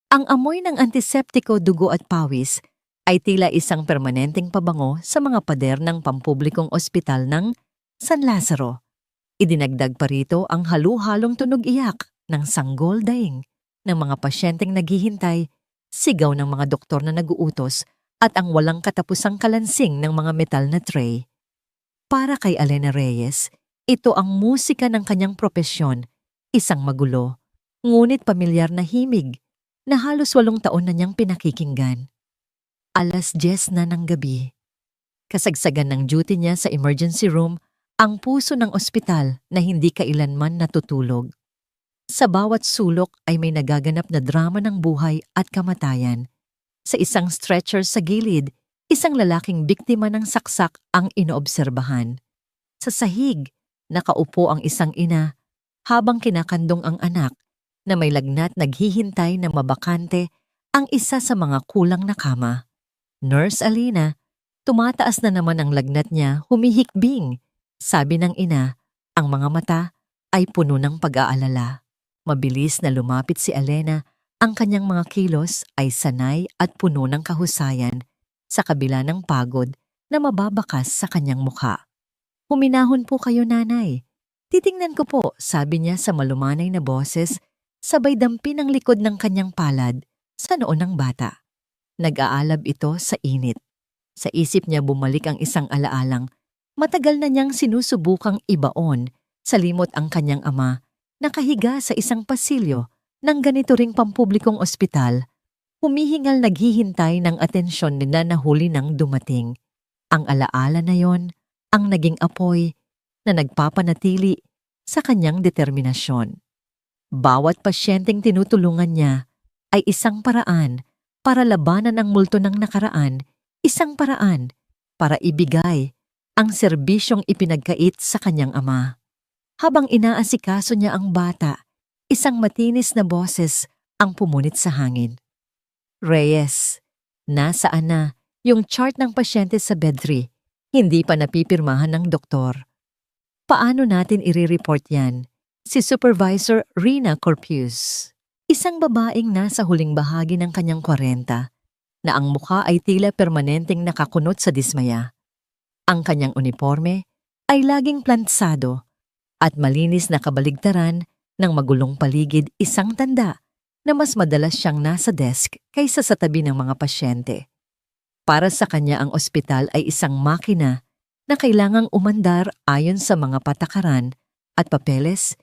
Ang amoy ng antiseptiko, dugo at pawis ay tila isang permanenteng pabango sa mga pader ng pampublikong ospital ng San Lazaro. Idinagdag pa rito ang halu-halong tunog iyak ng sanggol daing ng mga pasyenteng naghihintay, sigaw ng mga doktor na naguutos at ang walang katapusang kalansing ng mga metal na tray. Para kay Alena Reyes, ito ang musika ng kanyang propesyon, isang magulo, ngunit pamilyar na himig na halos 8 taon na niyang pinakikinggan. 10:00 na ng gabi. Kasagsagan ng duty niya sa emergency room, ang puso ng ospital na hindi kailanman natutulog. Sa bawat sulok ay may nagaganap na drama ng buhay at kamatayan. Sa isang stretcher sa gilid, isang lalaking biktima ng saksak ang inoobserbahan. Sa sahig, nakaupo ang isang ina habang kinakandong ang anak na may lagnat naghihintay na mabakante ang isa sa mga kulang na kama. Nurse Alina, tumataas na naman ang lagnat niya, humihikbing. Sabi ng ina, ang mga mata ay puno ng pag-aalala. Mabilis na lumapit si Alena, ang kanyang mga kilos ay sanay at puno ng kahusayan sa kabila ng pagod na mababakas sa kanyang mukha. Huminahon po kayo, nanay. Titingnan ko po, sabi niya sa malumanay na boses, sabay dampi ng likod ng kanyang palad sa noo ng bata. Nag-aalab ito sa init. Sa isip niya bumalik ang isang alaalang matagal na niyang sinusubukang ibaon sa limot ang kanyang ama, nakahiga sa isang pasilyo ng ganito ring pampublikong ospital, humihingal naghihintay ng atensyon nila na huli nang dumating. Ang alaala na yon, ang naging apoy na nagpapanatili sa kanyang determinasyon. Bawat pasyenteng tinutulungan niya ay isang paraan para labanan ang multo ng nakaraan, isang paraan para ibigay ang serbisyong ipinagkait sa kanyang ama. Habang inaasikaso niya ang bata, isang matinis na boses ang pumunit sa hangin. Reyes, nasaan na yung chart ng pasyente sa bed 3? Hindi pa napipirmahan ng doktor. Paano natin i-report yan? Si Supervisor Rina Corpus, isang babaeng nasa huling bahagi ng kanyang 40, na ang mukha ay tila permanenteng nakakunot sa dismaya. Ang kanyang uniforme ay laging plantsado at malinis na kabaligtaran ng magulong paligid, isang tanda na mas madalas siyang nasa desk kaysa sa tabi ng mga pasyente. Para sa kanya ang ospital ay isang makina na kailangang umandar ayon sa mga patakaran at papeles,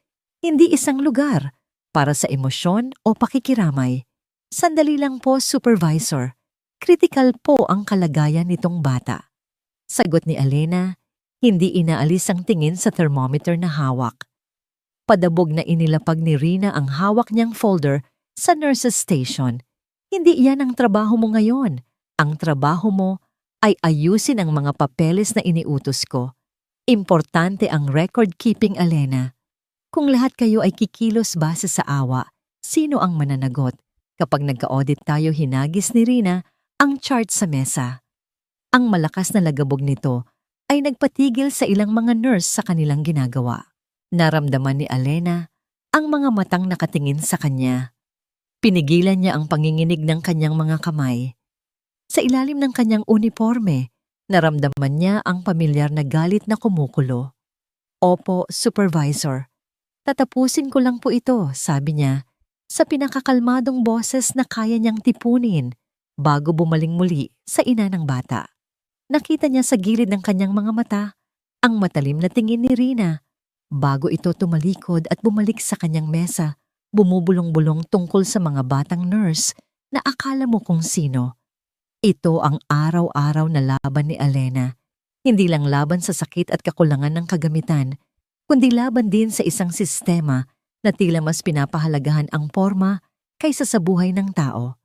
hindi isang lugar para sa emosyon o pakikiramay. Sandali lang po, Supervisor. Critical po ang kalagayan nitong bata. Sagot ni Alena, hindi inaalis ang tingin sa thermometer na hawak. Padabog na inilapag ni Rina ang hawak niyang folder sa nurse's station. Hindi iyan ang trabaho mo ngayon. Ang trabaho mo ay ayusin ang mga papeles na iniutos ko. Importante ang record-keeping, Alena. Kung lahat kayo ay kikilos base sa awa, sino ang mananagot? Kapag nagka-audit tayo, hinagis ni Rina ang chart sa mesa. Ang malakas na lagabog nito ay nagpatigil sa ilang mga nurse sa kanilang ginagawa. Naramdaman ni Alena ang mga matang nakatingin sa kanya. Pinigilan niya ang panginginig ng kanyang mga kamay. Sa ilalim ng kanyang uniforme, naramdaman niya ang pamilyar na galit na kumukulo. Opo, Supervisor. Tatapusin ko lang po ito, sabi niya, sa pinakakalmadong boses na kaya niyang tipunin bago bumaling muli sa ina ng bata. Nakita niya sa gilid ng kanyang mga mata ang matalim na tingin ni Rina. Bago ito tumalikod at bumalik sa kanyang mesa, bumubulong-bulong tungkol sa mga batang nurse na akala mo kung sino. Ito ang araw-araw na laban ni Alena. Hindi lang laban sa sakit at kakulangan ng kagamitan, kundi laban din sa isang sistema na tila mas pinapahalagahan ang porma kaysa sa buhay ng tao.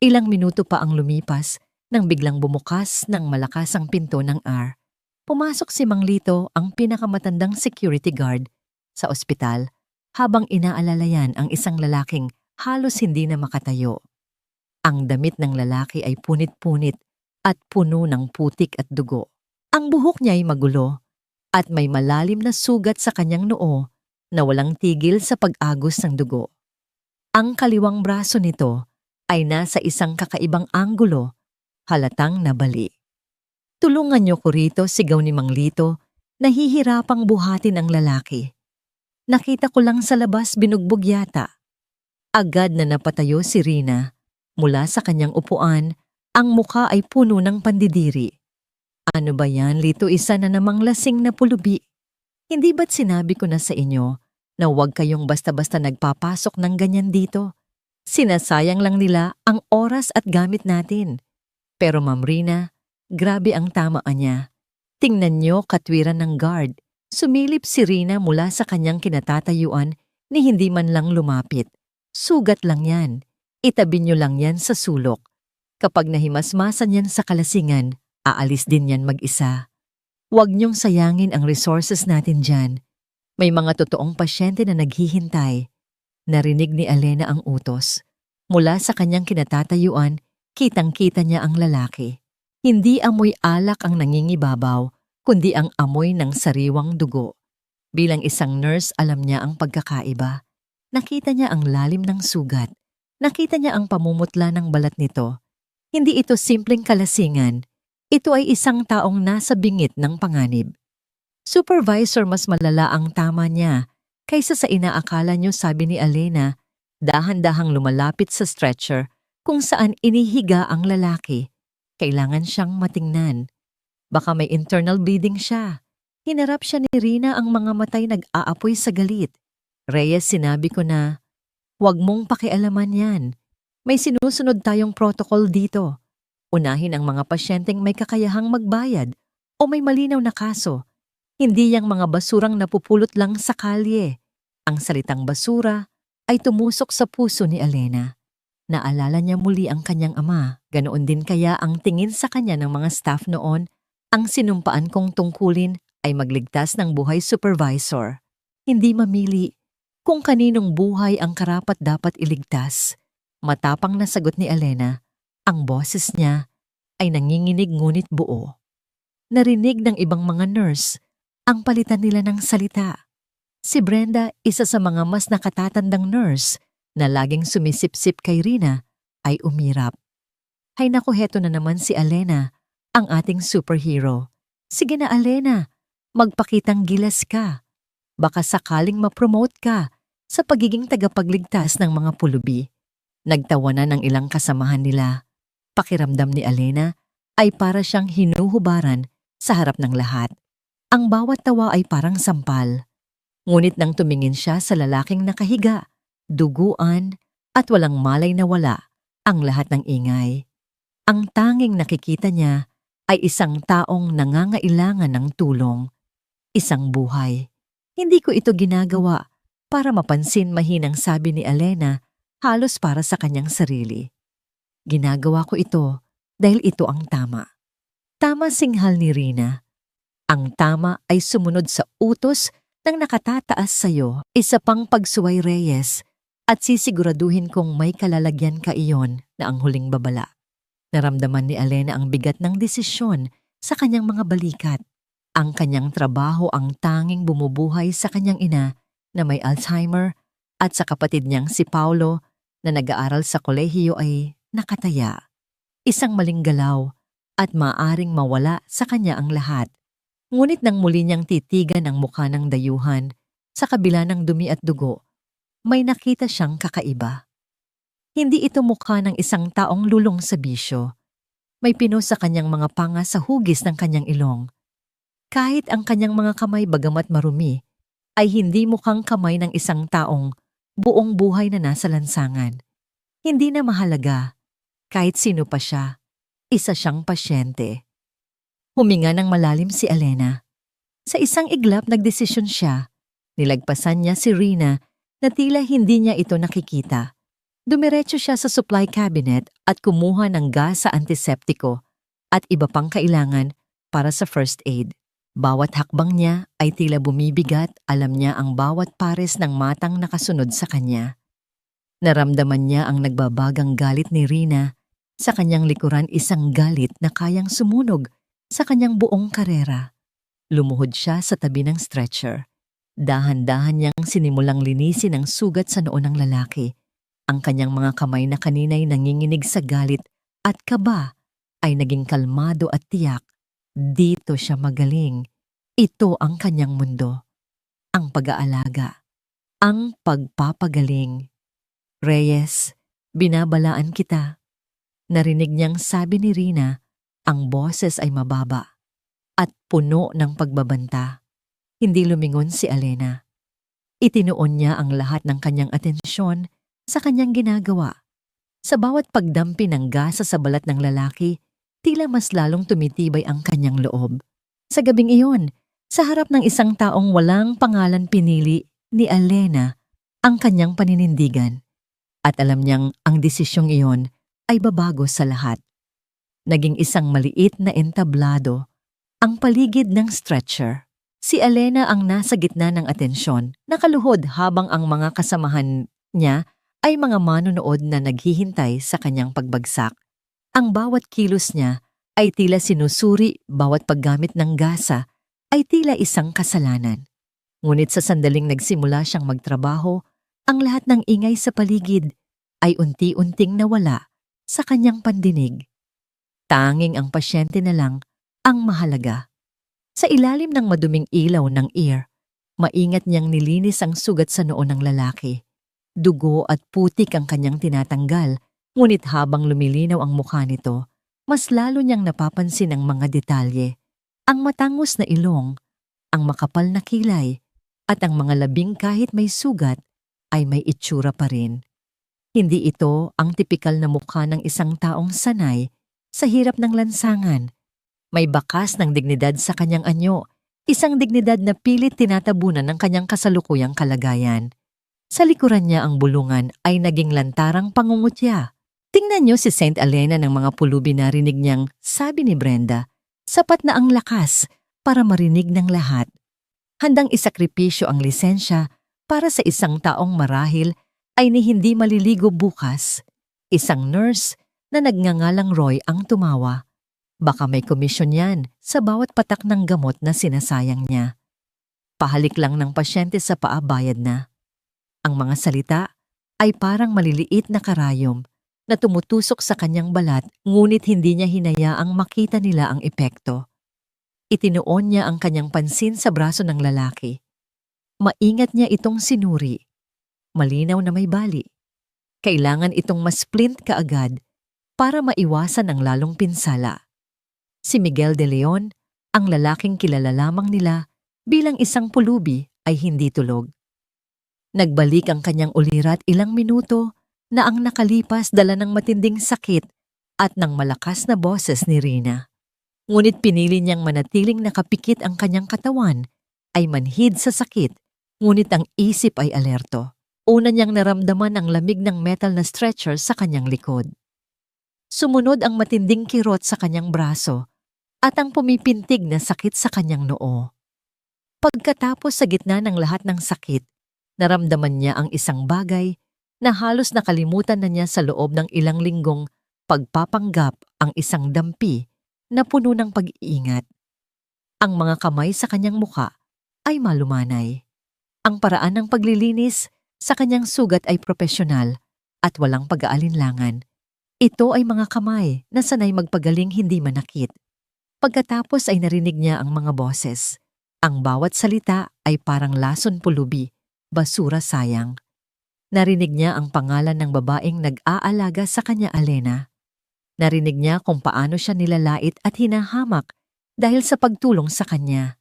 Ilang minuto pa ang lumipas nang biglang bumukas ng malakas ang pinto ng ER. Pumasok si Mang Lito, ang pinakamatandang security guard sa ospital, habang inaalalayan ang isang lalaking halos hindi na makatayo. Ang damit ng lalaki ay punit-punit at puno ng putik at dugo. Ang buhok niya ay magulo at may malalim na sugat sa kanyang noo na walang tigil sa pag-agos ng dugo. Ang kaliwang braso nito ay nasa isang kakaibang anggulo, halatang nabali. Tulungan niyo ko rito, sigaw ni Mang Lito, nahihirapang buhatin ang lalaki. Nakita ko lang sa labas, binugbog yata. Agad na napatayo si Rina. Mula sa kanyang upuan, ang mukha ay puno ng pandidiri. Ano ba yan, Lito, isa na namang lasing na pulubi? Hindi ba't sinabi ko na sa inyo na huwag kayong basta-basta nagpapasok ng ganyan dito? Sinasayang lang nila ang oras at gamit natin. Pero Ma'am Rina, grabe ang tamaan niya. Tingnan niyo katwiran ng guard. Sumilip si Rina mula sa kanyang kinatatayuan ni hindi man lang lumapit. Sugat lang yan. Itabi niyo lang yan sa sulok. Kapag nahimasmasan yan sa kalasingan, aalis din yan mag-isa. Huwag niyong sayangin ang resources natin dyan. May mga totoong pasyente na naghihintay. Narinig ni Elena ang utos. Mula sa kanyang kinatatayuan, kitang-kita niya ang lalaki. Hindi amoy alak ang nangingibabaw, kundi ang amoy ng sariwang dugo. Bilang isang nurse, alam niya ang pagkakaiba. Nakita niya ang lalim ng sugat. Nakita niya ang pamumutla ng balat nito. Hindi ito simpleng kalasingan. Ito ay isang taong nasa bingit ng panganib. Supervisor, mas malala ang tama niya kaysa sa inaakala niyo, sabi ni Elena, dahan-dahang lumalapit sa stretcher kung saan inihiga ang lalaki. Kailangan siyang matingnan. Baka may internal bleeding siya. Hinarap siya ni Rina, ang mga matay nag-aapoy sa galit. Reyes, sinabi ko na, huwag mong pakialaman yan. May sinusunod tayong protocol dito. Unahin ang mga pasyenteng may kakayahang magbayad o may malinaw na kaso. Hindi yang mga basurang napupulot lang sa kalye. Ang salitang basura ay tumusok sa puso ni Elena. Naalala niya muli ang kanyang ama, ganoon din kaya ang tingin sa kanya ng mga staff noon. Ang sinumpaan kong tungkulin ay magligtas ng buhay, supervisor. Hindi mamili kung kaninong buhay ang karapat-dapat iligtas. Matapang na sagot ni Elena. Ang boses niya ay nanginginig ngunit buo. Narinig ng ibang mga nurse ang palitan nila ng salita. Si Brenda, isa sa mga mas nakatatandang nurse na laging sumisip-sip kay Rina, ay umirap. Hay naku, heto na naman si Elena, ang ating superhero. Sige na Elena, magpakitang gilas ka. Baka sakaling ma-promote ka sa pagiging tagapagligtas ng mga pulubi. Nagtawanan ng ilang kasamahan nila. Pakiramdam ni Elena ay para siyang hinuhubaran sa harap ng lahat. Ang bawat tawa ay parang sampal. Ngunit nang tumingin siya sa lalaking nakahiga, duguan at walang malay na wala ang lahat ng ingay. Ang tanging nakikita niya ay isang taong nangangailangan ng tulong. Isang buhay. Hindi ko ito ginagawa para mapansin, mahinang sabi ni Elena, halos para sa kanyang sarili. Ginagawa ko ito dahil ito ang tama. Tama, singhal ni Rina. Ang tama ay sumunod sa utos ng nakatataas sa'yo, isa pang pagsuway, Reyes, at sisiguraduhin kong may kalalagyan ka iyon na ang huling babala. Naramdaman ni Elena ang bigat ng desisyon sa kanyang mga balikat. Ang kanyang trabaho ang tanging bumubuhay sa kanyang ina na may Alzheimer at sa kapatid niyang si Paulo na nag-aaral sa kolehiyo ay nakataya. Isang maling galaw at maaring mawala sa kanya ang lahat. Ngunit nang muli niyang titigan ang mukha ng dayuhan sa kabila ng dumi at dugo, may nakita siyang kakaiba. Hindi ito mukha ng isang taong lulong sa bisyo. May pino sa kanyang mga panga sa hugis ng kanyang ilong. Kahit ang kanyang mga kamay, bagamat marumi, ay hindi mukhang kamay ng isang taong buong buhay na nasa lansangan. Hindi na mahalaga. Kahit sino pa siya, isa siyang pasyente. Huminga ng malalim si Elena. Sa isang iglap, nagdesisyon siya. Nilagpasan niya si Rina na tila hindi niya ito nakikita. Dumiretso siya sa supply cabinet at kumuha ng gas sa antiseptiko at iba pang kailangan para sa first aid. Bawat hakbang niya ay tila bumibigat, alam niya ang bawat pares ng matang nakasunod sa kanya. Naramdaman niya ang nagbabagang galit ni Rina. Sa kanyang likuran, isang galit na kayang sumunog sa kanyang buong karera. Lumuhod siya sa tabi ng stretcher. Dahan-dahan niyang sinimulang linisin ang sugat sa noo ng lalaki. Ang kanyang mga kamay na kanina'y nanginginig sa galit at kaba ay naging kalmado at tiyak. Dito siya magaling. Ito ang kanyang mundo. Ang pag-aalaga. Ang pagpapagaling. Reyes, binabalaan kita. Narinig niyang sabi ni Rina, ang boses ay mababa at puno ng pagbabanta. Hindi lumingon si Alena. Itinuon niya ang lahat ng kanyang atensyon sa kanyang ginagawa. Sa bawat pagdampi ng gasa sa balat ng lalaki, tila mas lalong tumitibay ang kanyang loob. Sa gabing iyon, sa harap ng isang taong walang pangalan pinili ni Alena ang kanyang paninindigan. At alam niyang ang desisyong iyon ay babago sa lahat. Naging isang maliit na entablado ang paligid ng stretcher. Si Alena ang nasa gitna ng atensyon, nakaluhod habang ang mga kasamahan niya ay mga manonood na naghihintay sa kanyang pagbagsak. Ang bawat kilos niya ay tila sinusuri, bawat paggamit ng gasa ay tila isang kasalanan. Ngunit sa sandaling nagsimula siyang magtrabaho, ang lahat ng ingay sa paligid ay unti-unting nawala sa kanyang pandinig. Tanging ang pasyente na lang ang mahalaga. Sa ilalim ng maduming ilaw ng ear, maingat niyang nilinis ang sugat sa noo ng lalaki. Dugo at putik ang kanyang tinatanggal, ngunit habang lumilinaw ang mukha nito, mas lalo niyang napapansin ang mga detalye. Ang matangos na ilong, ang makapal na kilay, at ang mga labing kahit may sugat ay may itsura pa rin. Hindi ito ang tipikal na mukha ng isang taong sanay sa hirap ng lansangan. May bakas ng dignidad sa kanyang anyo, isang dignidad na pilit tinatabunan ng kanyang kasalukuyang kalagayan. Sa likuran niya ang bulungan ay naging lantarang pangungutya. Tingnan niyo si Saint Alena ng mga pulubi na rinig niyang, sabi ni Brenda, sapat na ang lakas para marinig ng lahat. Handang isakripisyo ang lisensya para sa isang taong marahil ay ni hindi maliligo bukas. Isang nurse na nagngangalang Roy ang tumawa. Baka may komisyon yan sa bawat patak ng gamot na sinasayang niya. Pahalik lang ng pasyente sa paa, bayad na. Ang mga salita ay parang maliliit na karayom na tumutusok sa kanyang balat, ngunit hindi niya hinayaang makita nila ang epekto. Itinuon niya ang kanyang pansin sa braso ng lalaki. Maingat niya itong sinuri. Malinaw na may bali. Kailangan itong masplint kaagad para maiwasan ang lalong pinsala. Si Miguel de Leon, ang lalaking kilala lamang nila bilang isang pulubi, ay hindi tulog. Nagbalik ang kanyang ulirat ilang minuto na ang nakalipas dala ng matinding sakit at ng malakas na boses ni Rina. Ngunit pinili niyang manatiling nakapikit ang kanyang katawan, ay manhid sa sakit, ngunit ang isip ay alerto. Una niyang naramdaman ang lamig ng metal na stretcher sa kanyang likod. Sumunod ang matinding kirot sa kanyang braso at ang pumipintig na sakit sa kanyang noo. Pagkatapos sa gitna ng lahat ng sakit, naramdaman niya ang isang bagay na halos nakalimutan na niya sa loob ng ilang linggong pagpapanggap, ang isang dampi na puno ng pag-iingat. Ang mga kamay sa kanyang muka ay malumanay. Ang paraan ng paglilinis sa kanyang sugat ay propesyonal at walang pag-aalinlangan. Ito ay mga kamay na sanay magpagaling, hindi manakit. Pagkatapos ay narinig niya ang mga boses. Ang bawat salita ay parang lason pulubi, basura sayang. Narinig niya ang pangalan ng babaeng nag-aalaga sa kanya, Alena. Narinig niya kung paano siya nilalait at hinahamak dahil sa pagtulong sa kanya.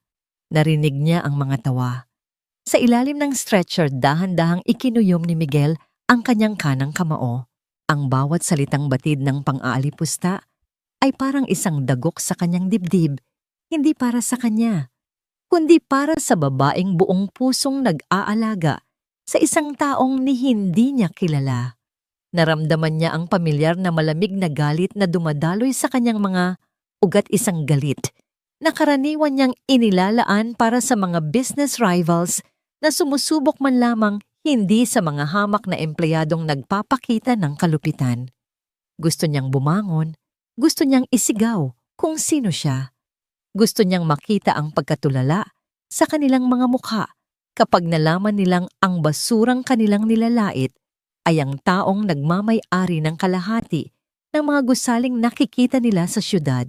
Narinig niya ang mga tawa. Sa ilalim ng stretcher, dahan-dahang ikinuyom ni Miguel ang kanyang kanang kamao. Ang bawat salitang batid ng pang-aalipusta ay parang isang dagok sa kanyang dibdib, hindi para sa kanya, kundi para sa babaeng buong pusong nag-aalaga sa isang taong ni hindi niya kilala. Naramdaman niya ang pamilyar na malamig na galit na dumadaloy sa kanyang mga ugat, isang galit na karaniwan niyang inilalaan para sa mga business rivals na sumusubok man lamang, hindi sa mga hamak na empleyadong nagpapakita ng kalupitan. Gusto niyang bumangon, gusto niyang isigaw kung sino siya. Gusto niyang makita ang pagkatulala sa kanilang mga mukha kapag nalaman nilang ang basurang kanilang nilalait ay ang taong nagmamay-ari ng kalahati ng mga gusaling nakikita nila sa syudad.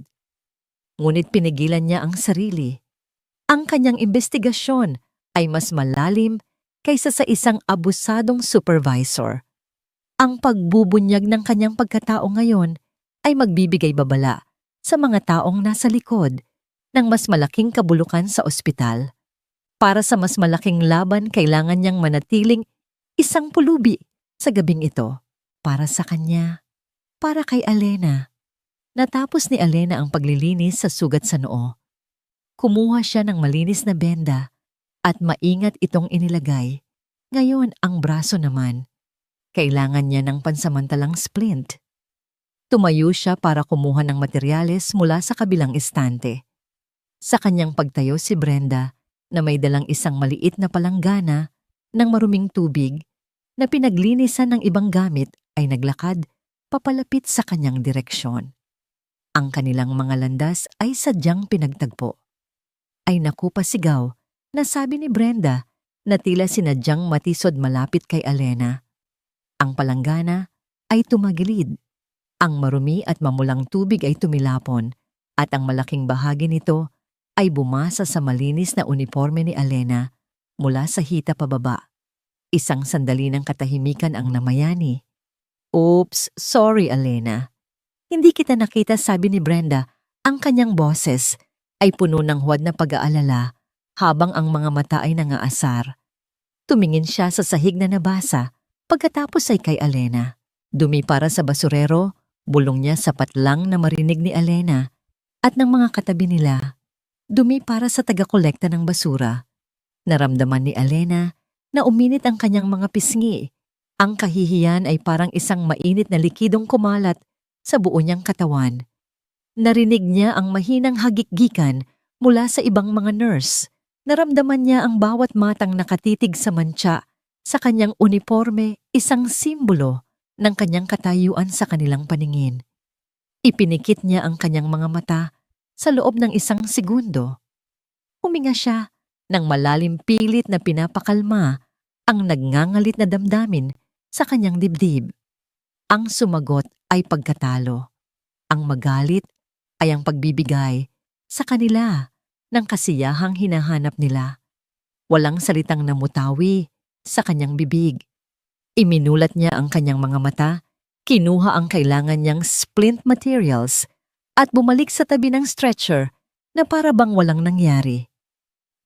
Ngunit pinigilan niya ang sarili. Ang kanyang investigasyon ay mas malalim kaysa sa isang abusadong supervisor. Ang pagbubunyag ng kanyang pagkatao ngayon ay magbibigay babala sa mga taong nasa likod ng mas malaking kabulukan sa ospital. Para sa mas malaking laban, kailangan niyang manatiling isang pulubi sa gabing ito para sa kanya, para kay Alena. Natapos ni Alena ang paglilinis sa sugat sa noo. Kumuha siya ng malinis na benda at maingat itong inilagay. Ngayon ang braso naman. Kailangan niya ng pansamantalang splint. Tumayo siya para kumuha ng materyales mula sa kabilang estante. Sa kanyang pagtayo si Brenda na may dalang isang maliit na palanggana ng maruming tubig na pinaglinisan ng ibang gamit ay naglakad papalapit sa kanyang direksyon. Ang kanilang mga landas ay sadyang pinagtagpo. Ay naku, pasigaw na sabi ni Brenda na tila sinadyang matisod malapit kay Alena. Ang palanggana ay tumagilid. Ang marumi at mamulang tubig ay tumilapon at ang malaking bahagi nito ay bumasa sa malinis na uniforme ni Alena mula sa hita pababa. Isang sandali ng katahimikan ang namayani. Oops, sorry Alena. Hindi kita nakita, sabi ni Brenda. Ang kanyang boses ay puno ng huwad na pag-aalala habang ang mga mata ay nangaasar. Tumingin siya sa sahig na nabasa, pagkatapos ay kay Alena. Dumi para sa basurero, bulong niya sapat lang na marinig ni Alena at ng mga katabi nila. Dumi para sa taga-kolekta ng basura. Naramdaman ni Alena na uminit ang kanyang mga pisngi. Ang kahihiyan ay parang isang mainit na likidong kumalat sa buo niyang katawan. Narinig niya ang mahinang hagikgikan mula sa ibang mga nurse. Naramdaman niya ang bawat matang nakatitig sa mantsa sa kanyang uniforme, isang simbolo ng kanyang katayuan sa kanilang paningin. Ipinikit niya ang kanyang mga mata sa loob ng isang segundo. Huminga siya ng malalim, pilit na pinapakalma ang nagngangalit na damdamin sa kanyang dibdib. Ang sumagot ay pagkatalo. Ang magalit ay ang pagbibigay sa kanila ng kasiyahang hinahanap nila. Walang salitang namutawi sa kanyang bibig. Iminulat niya ang kanyang mga mata, kinuha ang kailangan niyang splint materials at bumalik sa tabi ng stretcher na para bang walang nangyari.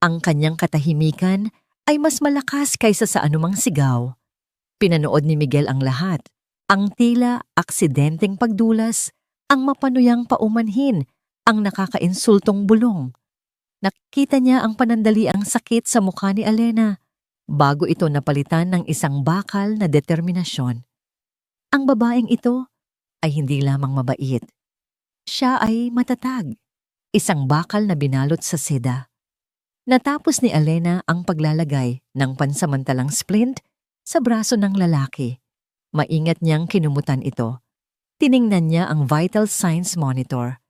Ang kanyang katahimikan ay mas malakas kaysa sa anumang sigaw. Pinanood ni Miguel ang lahat. Ang tila aksidenteng pagdulas, ang mapanuyang paumanhin, ang nakakainsultong bulong. Nakita niya ang panandaliang sakit sa mukha ni Alena bago ito napalitan ng isang bakal na determinasyon. Ang babaeng ito ay hindi lamang mabait. Siya ay matatag, isang bakal na binalot sa seda. Natapos ni Alena ang paglalagay ng pansamantalang splint sa braso ng lalaki. Maingat niyang kinumutan ito. Tiningnan niya ang vital signs monitor.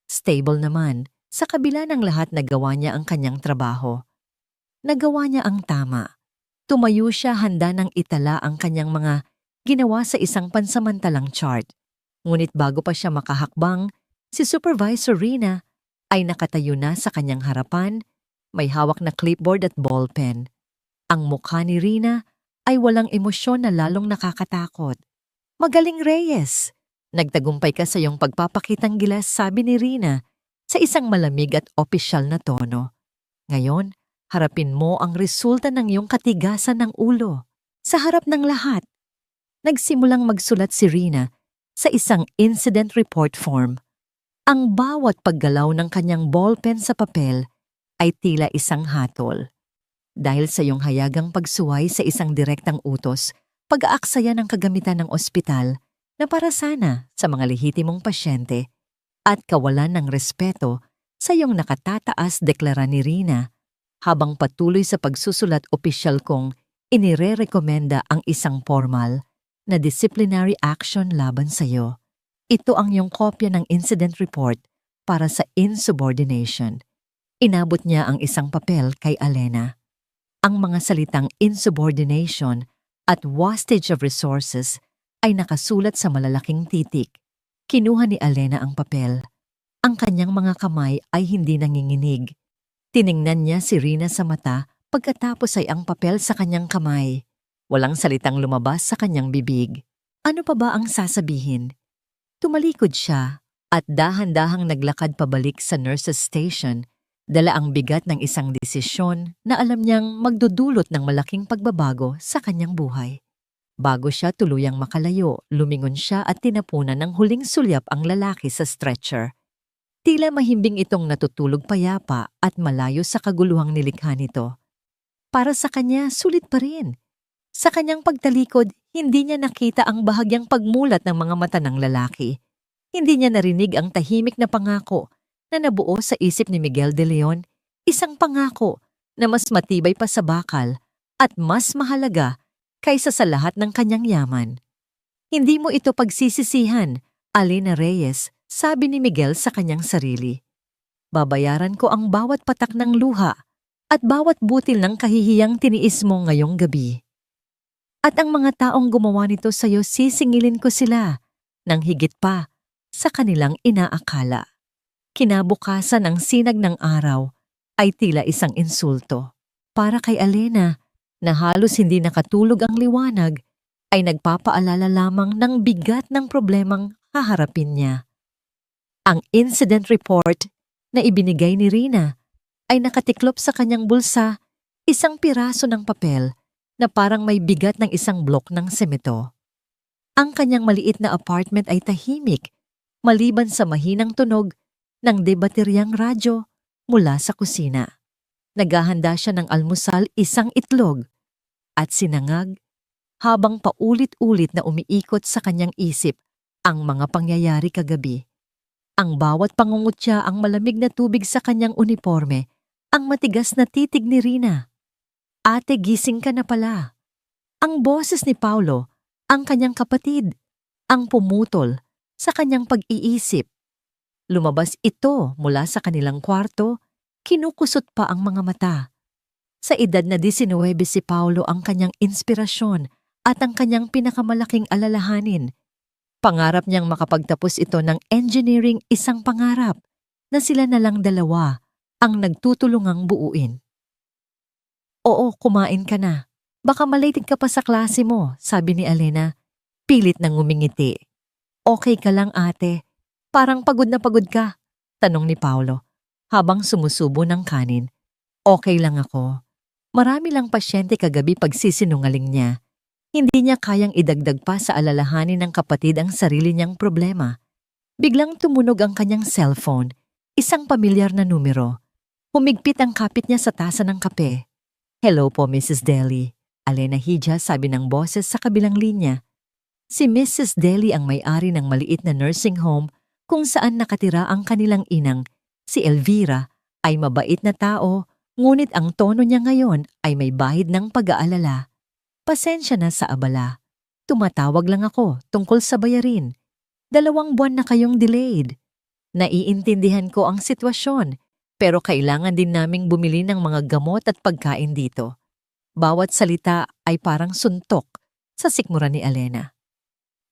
Stable naman, sa kabila ng lahat nagawa niya ang kanyang trabaho. Nagawa niya ang tama. Tumayo siya, handa ng itala ang kanyang mga ginawa sa isang pansamantalang chart. Ngunit bago pa siya makahakbang, si Supervisor Rina ay nakatayo na sa kanyang harapan, may hawak na clipboard at ballpen. Ang mukha ni Rina ay walang emosyon na lalong nakakatakot. Magaling, Reyes! Nagtagumpay ka sa iyong pagpapakitang gilas, sabi ni Rina sa isang malamig at opisyal na tono. Ngayon, harapin mo ang resulta ng iyong katigasan ng ulo. Sa harap ng lahat, nagsimulang magsulat si Rina sa isang incident report form. Ang bawat paggalaw ng kanyang ballpen sa papel ay tila isang hatol. Dahil sa iyong hayagang pagsuway sa isang direktang utos, pag-aaksaya ng kagamitan ng ospital na para sana sa mga lehitimong pasyente at kawalan ng respeto sa iyong nakatataas, deklara ni Rina habang patuloy sa pagsusulat, opisyal kong inirerekomenda ang isang formal na disciplinary action laban sa iyo. Ito ang iyong kopya ng incident report para sa insubordination. Inabot niya ang isang papel kay Alena. Ang mga salitang insubordination at wastage of resources ay nakasulat sa malalaking titik. Kinuha ni Alena ang papel. Ang kanyang mga kamay ay hindi nanginginig. Tiningnan niya si Rina sa mata pagkatapos ay ang papel sa kanyang kamay. Walang salitang lumabas sa kanyang bibig. Ano pa ba ang sasabihin? Tumalikod siya at dahan-dahang naglakad pabalik sa nurse's station, dala ang bigat ng isang desisyon na alam niyang magdudulot ng malaking pagbabago sa kanyang buhay. Bago siya tuluyang makalayo, lumingon siya at tinapunan ng huling sulyap ang lalaki sa stretcher. Tila mahimbing itong natutulog payapa at malayo sa kaguluhang nilikha nito. Para sa kanya, sulit pa rin. Sa kanyang pagtalikod, hindi niya nakita ang bahagyang pagmulat ng mga mata ng lalaki. Hindi niya narinig ang tahimik na pangako na nabuo sa isip ni Miguel de Leon, isang pangako na mas matibay pa sa bakal at mas mahalaga kaysa sa lahat ng kanyang yaman. Hindi mo ito pagsisisihan, Alena Reyes, sabi ni Miguel sa kanyang sarili. Babayaran ko ang bawat patak ng luha at bawat butil ng kahihiyang tiniis mo ngayong gabi. At ang mga taong gumawa nito sa'yo, sisingilin ko sila ng higit pa sa kanilang inaakala. Kinabukasan ang sinag ng araw ay tila isang insulto. Para kay Alena, na halos hindi nakatulog ang liwanag, ay nagpapaalala lamang ng bigat ng problemang haharapin niya. Ang incident report na ibinigay ni Rina ay nakatiklop sa kanyang bulsa, isang piraso ng papel na parang may bigat ng isang blok ng semento. Ang kanyang maliit na apartment ay tahimik, maliban sa mahinang tunog ng debateryang radyo mula sa kusina. Naghahanda siya ng almusal, isang itlog at sinangag habang paulit-ulit na umiikot sa kanyang isip ang mga pangyayari kagabi. Ang bawat pangungutya, ang malamig na tubig sa kanyang uniforme, ang matigas na titig ni Rina. Ate, gising ka na pala. Ang boses ni Paulo, ang kanyang kapatid, ang pumutol sa kanyang pag-iisip. Lumabas ito mula sa kanilang kwarto, kinukusot pa ang mga mata. Sa edad na 19 si Paulo ang kanyang inspirasyon at ang kanyang pinakamalaking alalahanin. Pangarap niyang makapagtapos ito ng engineering, isang pangarap na sila na lang dalawa ang nagtutulungang buuin. Oo, kumain ka na. Baka malated ka pa sa klase mo, sabi ni Alena. Pilit nang ngumingiti. Okay ka lang ate. Parang pagod na pagod ka, tanong ni Paulo habang sumusubo ng kanin. Okay lang ako. Marami lang pasyente kagabi pagsisinungaling niya. Hindi niya kayang idagdag pa sa alalahanin ng kapatid ang sarili niyang problema. Biglang tumunog ang kanyang cellphone, isang pamilyar na numero. Humigpit ang kapit niya sa tasa ng kape. Hello po, Mrs. Deli. Alena Hija, sabi ng boses sa kabilang linya. Si Mrs. Deli ang may-ari ng maliit na nursing home kung saan nakatira ang kanilang inang. Si Elvira ay mabait na tao, ngunit ang tono niya ngayon ay may bahid ng pag-aalala. Pasensya na sa abala. Tumatawag lang ako tungkol sa bayarin. 2 buwan na kayong delayed. Naiintindihan ko ang sitwasyon, pero kailangan din naming bumili ng mga gamot at pagkain dito. Bawat salita ay parang suntok sa sikmura ni Alena.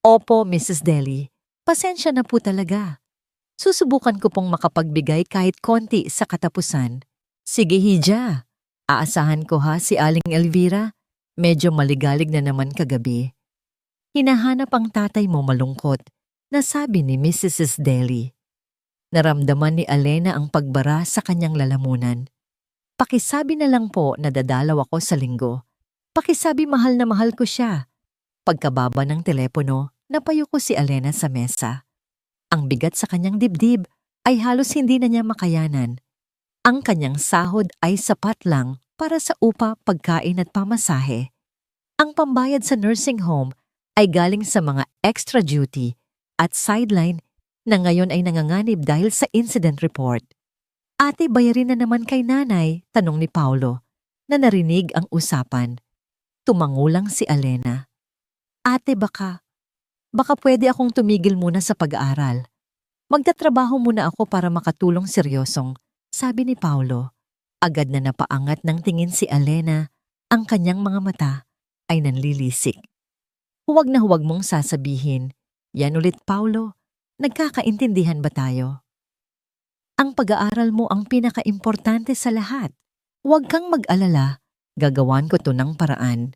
Opo, Mrs. Deli. Pasensya na po talaga. Susubukan ko pong makapagbigay kahit konti sa katapusan. Sige, Hija. Aasahan ko ha si Aling Elvira. Medyo maligalig na naman kagabi. Hinahanap ang tatay mo, malungkot, nasabi ni Mrs. Deli. Naramdaman ni Alena ang pagbara sa kanyang lalamunan. Pakisabi na lang po na dadalaw ako sa linggo. Pakisabi mahal na mahal ko siya. Pagkababa ng telepono, napayo ko si Alena sa mesa. Ang bigat sa kanyang dibdib ay halos hindi na niya makayanan. Ang kanyang sahod ay sapat lang para sa upa, pagkain at pamasahe. Ang pambayad sa nursing home ay galing sa mga extra duty at sideline na ngayon ay nanganganib dahil sa incident report. Ate, bayarin na naman kay nanay, tanong ni Paulo, na narinig ang usapan. Tumangulang si Alena. Ate, baka pwede akong tumigil muna sa pag-aaral. Magtatrabaho muna ako para makatulong seryosong, sabi ni Paulo. Agad na napaangat ng tingin si Alena, ang kanyang mga mata ay nanlilisik. Huwag na huwag mong sasabihin, "Yan ulit, Paulo, nagkakaintindihan ba tayo?" Ang pag-aaral mo ang pinakaimportante sa lahat. Huwag kang mag-alala, gagawan ko to ng paraan.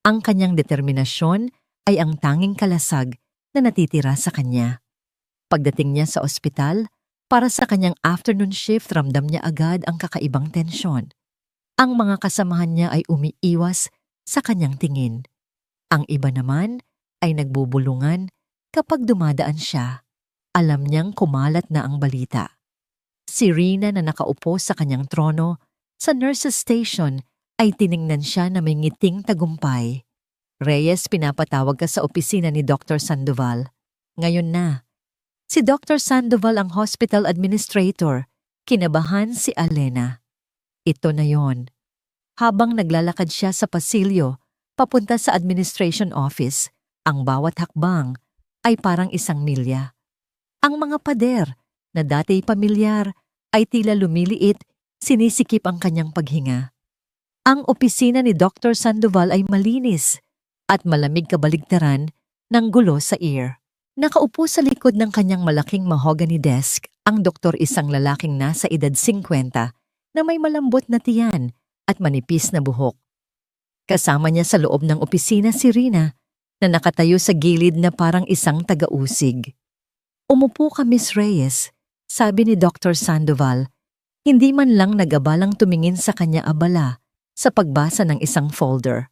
Ang kanyang determinasyon ay ang tanging kalasag na natitira sa kanya. Pagdating niya sa ospital, para sa kanyang afternoon shift ramdam niya agad ang kakaibang tensyon. Ang mga kasamahan niya ay umiiwas sa kanyang tingin. Ang iba naman ay nagbubulungan kapag dumadaan siya. Alam niyang kumalat na ang balita. Si Rina na nakaupo sa kanyang trono sa nurse's station ay tiningnan siya na may ngiting tagumpay. "Reyes, pinapatawag ka sa opisina ni Dr. Sandoval. Ngayon na." Si Dr. Sandoval ang hospital administrator. Kinabahan si Alena. Ito na yon. Habang naglalakad siya sa pasilyo, papunta sa administration office, ang bawat hakbang ay parang isang milya. Ang mga pader, na dati pamilyar, ay tila lumiliit, sinisikip ang kanyang paghinga. Ang opisina ni Dr. Sandoval ay malinis at malamig kabaligtaran ng gulo sa ear. Nakaupo sa likod ng kanyang malaking mahogany desk ang doktor, isang lalaking nasa edad 50 na may malambot na tiyan at manipis na buhok. Kasama niya sa loob ng opisina si Rina na nakatayo sa gilid na parang isang taga-usig. "Umupo ka, Miss Reyes," sabi ni Dr. Sandoval. Hindi man lang nag-abalang tumingin sa kanya abala sa pagbasa ng isang folder.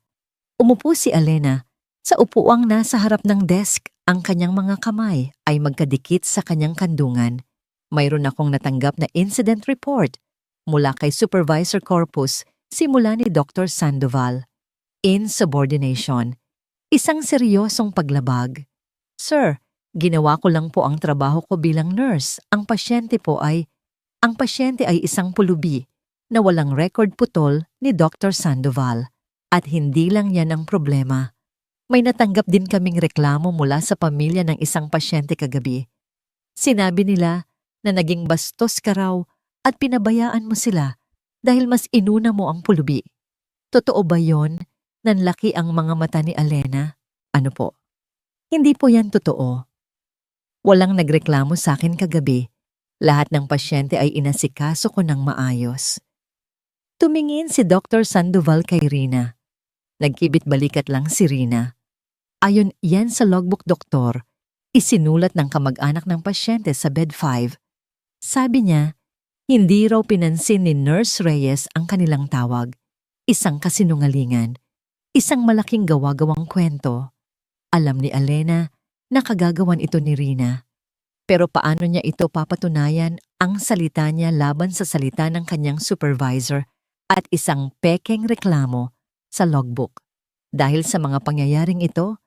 Umupo si Alena. Sa upuang nasa harap ng desk, ang kanyang mga kamay ay magkadikit sa kanyang kandungan. Mayroon akong natanggap na incident report mula kay Supervisor Corpus simula ni Dr. Sandoval. Insubordination. Isang seryosong paglabag. "Sir, ginawa ko lang po ang trabaho ko bilang nurse. Ang pasyente ay isang pulubi na walang record putol ni Dr. Sandoval. At hindi lang yan ang problema. May natanggap din kaming reklamo mula sa pamilya ng isang pasyente kagabi. Sinabi nila na naging bastos ka raw at pinabayaan mo sila dahil mas inuna mo ang pulubi. Totoo ba yon?" Nanlaki ang mga mata ni Alena. "Ano po?" "Hindi po yan totoo. Walang nagreklamo sa akin kagabi. Lahat ng pasyente ay inasikaso ko ng maayos." Tumingin si Dr. Sandoval kay Rina. Nagkibit-balikat lang si Rina. Ayon yan sa logbook, doktor, isinulat ng kamag-anak ng pasyente sa bed 5. Sabi niya, hindi raw pinansin ni Nurse Reyes ang kanilang tawag. Isang kasinungalingan. Isang malaking gawa-gawang kwento. Alam ni Alena na kagagawan ito ni Rina. Pero paano niya ito papatunayan ang salita niya laban sa salita ng kanyang supervisor at isang pekeng reklamo sa logbook? Dahil sa mga pangyayaring ito,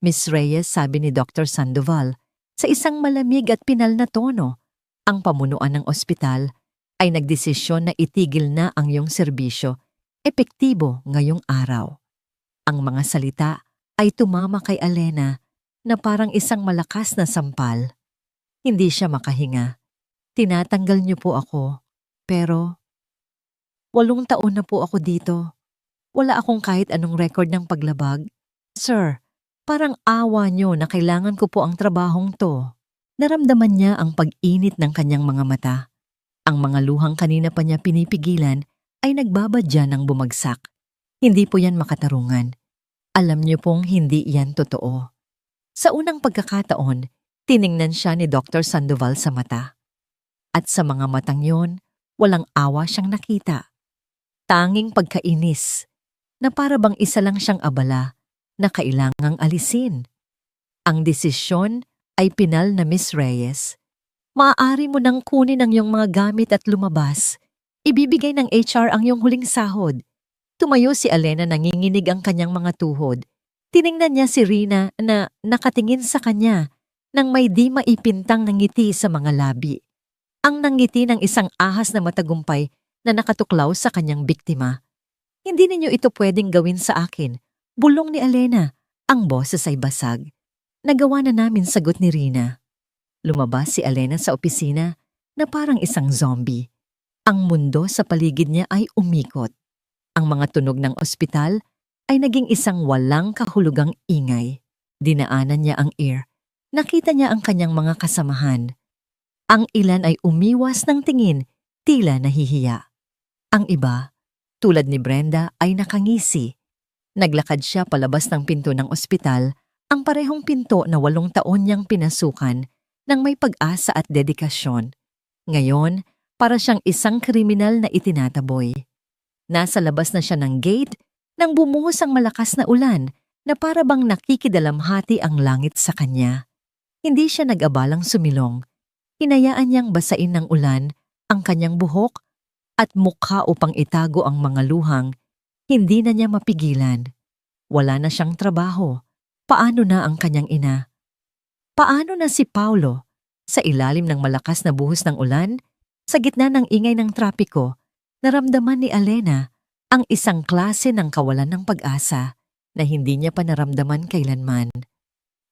Miss Reyes, sabi ni Dr. Sandoval, sa isang malamig at pinal na tono, ang pamunuan ng ospital ay nagdesisyon na itigil na ang iyong serbisyo, epektibo ngayong araw. Ang mga salita ay tumama kay Alena na parang isang malakas na sampal. Hindi siya makahinga. "Tinatanggal niyo po ako, pero 8 taon na po ako dito. Wala akong kahit anong record ng paglabag. Sir, parang awa niyo na kailangan ko po ang trabahong to." Naramdaman niya ang pag-init ng kanyang mga mata. Ang mga luhang kanina pa niya pinipigilan ay nagbabadya ng bumagsak. Hindi po yan makatarungan. Alam niyo pong hindi yan totoo. Sa unang pagkakataon, tiningnan siya ni Dr. Sandoval sa mata. At sa mga matang yon, walang awa siyang nakita. Tanging pagkainis, na para bang isa lang siyang abala na kailangang alisin. Ang desisyon ay pinal na Miss Reyes. "Maaari mo nang kunin ang iyong mga gamit at lumabas. Ibibigay ng HR ang iyong huling sahod." Tumayo si Alena, nanginginig ang kanyang mga tuhod. Tiningnan niya si Rina na nakatingin sa kanya nang may di maipintang ngiti sa mga labi. Ang nangiti ng isang ahas na matagumpay na nakatuklaw sa kanyang biktima. "Hindi ninyo ito pwedeng gawin sa akin," bulong ni Alena. Ang boses ay basag. "Nagawa na namin," sagot ni Rina. Lumabas si Alena sa opisina na parang isang zombie. Ang mundo sa paligid niya ay umikot. Ang mga tunog ng ospital ay naging isang walang kahulugang ingay. Dinaanan niya ang ear. Nakita niya ang kanyang mga kasamahan. Ang ilan ay umiwas ng tingin, tila nahihiya. Ang iba, tulad ni Brenda, ay nakangisi. Naglakad siya palabas ng pinto ng ospital, ang parehong pinto na 8 taon niyang pinasukan ng may pag-asa at dedikasyon. Ngayon, para siyang isang kriminal na itinataboy. Nasa labas na siya ng gate nang bumuhos ang malakas na ulan na para bang nakikidalamhati ang langit sa kanya. Hindi siya nag-abalang sumilong. Hinayaan niyang basain ng ulan ang kanyang buhok at mukha upang itago ang mga luhang. Hindi na niya mapigilan. Wala na siyang trabaho. Paano na ang kanyang ina? Paano na si Paulo? Sa ilalim ng malakas na buhos ng ulan, sa gitna ng ingay ng trapiko, naramdaman ni Alena ang isang klase ng kawalan ng pag-asa na hindi niya pa naramdaman kailanman.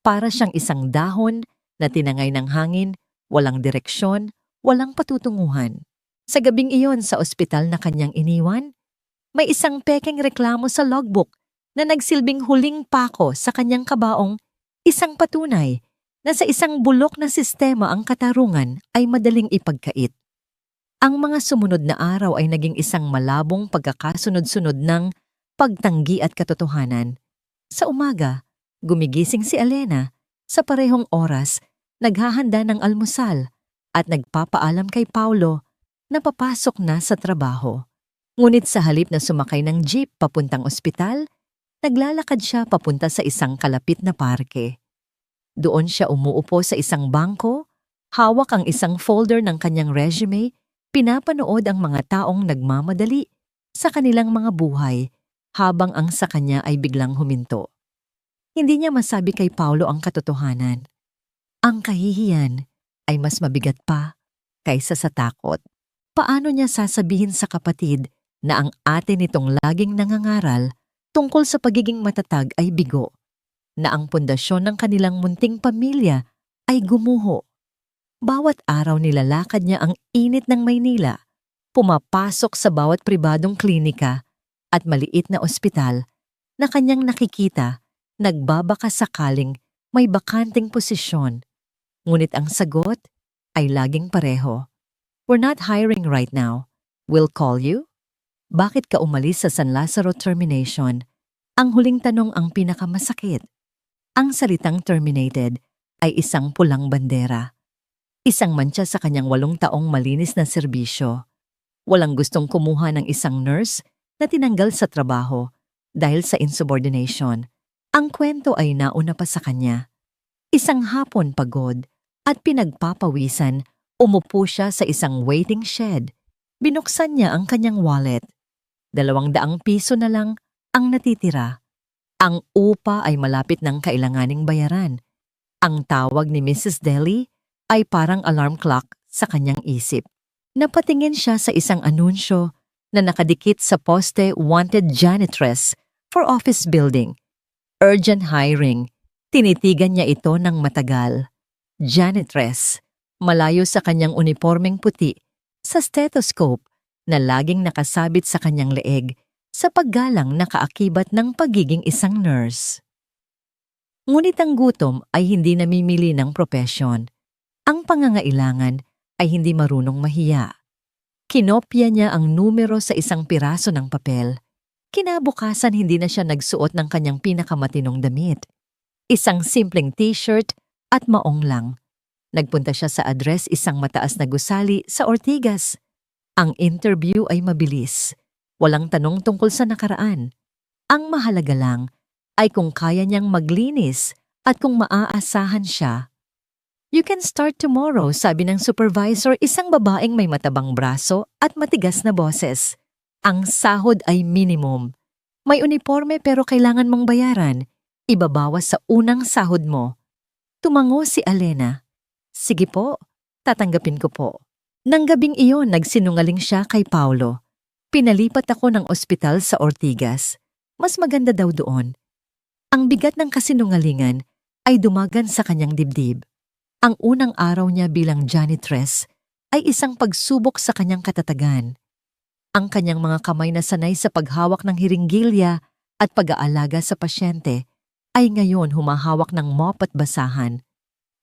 Para siyang isang dahon na tinangay ng hangin, walang direksyon, walang patutunguhan. Sa gabing iyon sa ospital na kanyang iniwan, may isang pekeng reklamo sa logbook na nagsilbing huling pako sa kanyang kabaong, isang patunay na sa isang bulok na sistema ang katarungan ay madaling ipagkait. Ang mga sumunod na araw ay naging isang malabong pagkakasunod-sunod ng pagtanggi at katotohanan. Sa umaga, gumigising si Alena. Sa parehong oras, naghahanda ng almusal at nagpapaalam kay Paulo na papasok na sa trabaho. Ngunit sa halip na sumakay ng jeep papuntang ospital, naglalakad siya papunta sa isang kalapit na parke. Doon siya umuupo sa isang bangko, hawak ang isang folder ng kanyang resume, pinapanood ang mga taong nagmamadali sa kanilang mga buhay habang ang sa kanya ay biglang huminto. Hindi niya masabi kay Paulo ang katotohanan. Ang kahihiyan ay mas mabigat pa kaysa sa takot. Paano niya sasabihin sa kapatid na ang ate nitong laging nangangaral tungkol sa pagiging matatag ay bigo, na ang pundasyon ng kanilang munting pamilya ay gumuho? Bawat araw nilalakad niya ang init ng Maynila, pumapasok sa bawat pribadong klinika at maliit na ospital na kanyang nakikita, nagbabaka sakaling may bakanting posisyon. Ngunit ang sagot ay laging pareho. We're not hiring right now. We'll call you. Bakit ka umalis sa San Lazaro termination? Ang huling tanong ang pinakamasakit. Ang salitang terminated ay isang pulang bandera. Isang mantsa sa kanyang 8 taong malinis na serbisyo. Walang gustong kumuha ng isang nurse na tinanggal sa trabaho dahil sa insubordination. Ang kwento ay nauna pa sa kanya. Isang hapon pagod at pinagpapawisan, umupo siya sa isang waiting shed. Binuksan niya ang kanyang wallet. 200 piso na lang ang natitira. Ang upa ay malapit ng kailanganing bayaran. Ang tawag ni Mrs. Deli ay parang alarm clock sa kanyang isip. Napatingin siya sa isang anunsyo na nakadikit sa poste, wanted janitress for office building. Urgent hiring. Tinitigan niya ito ng matagal. Janitress. Malayo sa kanyang unipormeng puti, sa stethoscope na laging nakasabit sa kanyang leeg sa paggalang na kaakibat ng pagiging isang nurse. Ngunit ang gutom ay hindi namimili ng propesyon. Ang pangangailangan ay hindi marunong mahiya. Kinopya niya ang numero sa isang piraso ng papel. Kinabukasan hindi na siya nagsuot ng kanyang pinakamatinong damit. Isang simpleng t-shirt at maong lang. Nagpunta siya sa address isang mataas na gusali sa Ortigas. Ang interview ay mabilis. Walang tanong tungkol sa nakaraan. Ang mahalaga lang ay kung kaya niyang maglinis at kung maaasahan siya. You can start tomorrow, sabi ng supervisor, isang babaeng may matabang braso at matigas na boses. Ang sahod ay minimum. May uniforme pero kailangan mong bayaran. Ibabawas sa unang sahod mo. Tumango si Alena. Sige po, tatanggapin ko po. Nang gabing iyon, nagsinungaling siya kay Paulo. Pinalipat ako ng ospital sa Ortigas. Mas maganda daw doon. Ang bigat ng kasinungalingan ay dumagan sa kanyang dibdib. Ang unang araw niya bilang janitress ay isang pagsubok sa kanyang katatagan. Ang kanyang mga kamay na sanay sa paghawak ng hiringgilya at pag-aalaga sa pasyente ay ngayon humahawak ng mop at basahan.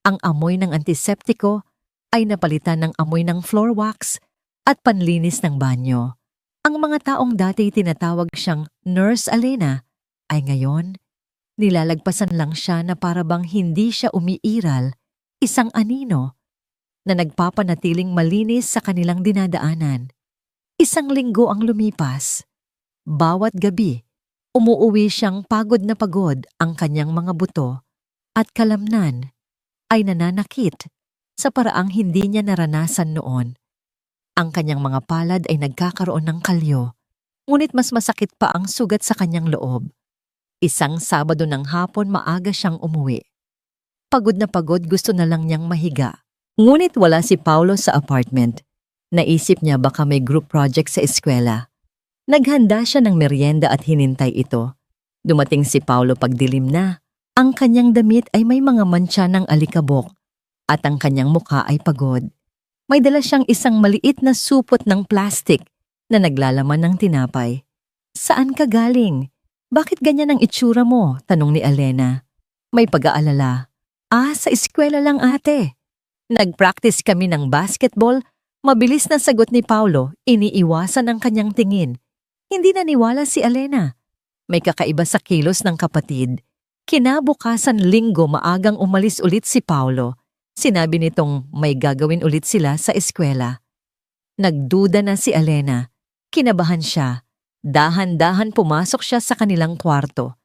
Ang amoy ng antiseptiko ay napalitan ng amoy ng floor wax at panlinis ng banyo. Ang mga taong dati tinatawag siyang Nurse Alena ay ngayon nilalagpasan lang siya na parabang hindi siya umiiral, isang anino na nagpapanatiling malinis sa kanilang dinadaanan. Isang linggo ang lumipas. Bawat gabi, umuuwi siyang pagod na pagod ang kanyang mga buto at kalamnan ay nananakit sa paraang hindi niya naranasan noon. Ang kanyang mga palad ay nagkakaroon ng kalyo, ngunit mas masakit pa ang sugat sa kanyang loob. Isang Sabado ng hapon maaga siyang umuwi. Pagod na pagod, gusto na lang niyang mahiga. Ngunit wala si Paulo sa apartment. Naisip niya baka may group project sa eskwela. Naghanda siya ng merienda at hinintay ito. Dumating si Paulo pagdilim na. Ang kanyang damit ay may mga mantsa ng alikabok at ang kanyang mukha ay pagod. May dala siyang isang maliit na supot ng plastik na naglalaman ng tinapay. "Saan ka galing? Bakit ganyan ang itsura mo?" tanong ni Alena. May pag-aalala. Sa eskwela lang ate. Nag-practice kami ng basketball." Mabilis na sagot ni Paulo, iniiwasan ang kanyang tingin. Hindi naniwala si Alena. May kakaiba sa kilos ng kapatid. Kinabukasan Linggo maagang umalis ulit si Paulo. Sinabi nitong may gagawin ulit sila sa eskwela. Nagduda na si Alena. Kinabahan siya. Dahan-dahan pumasok siya sa kanilang kwarto.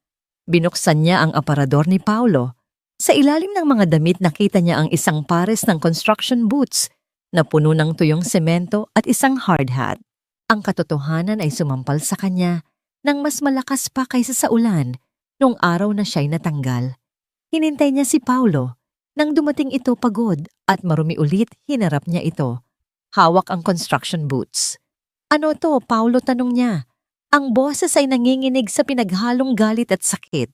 Binuksan niya ang aparador ni Paulo. Sa ilalim ng mga damit nakita niya ang isang pares ng construction boots na puno ng tuyong semento at isang hard hat. Ang katotohanan ay sumampal sa kanya nang mas malakas pa kaysa sa ulan nung araw na siya'y natanggal. Hinintay niya si Paulo. Nang dumating ito pagod at marumi ulit, hinarap niya ito. Hawak ang construction boots. "Ano to?" Paulo tanong niya. Ang boses ay nanginginig sa pinaghalong galit at sakit.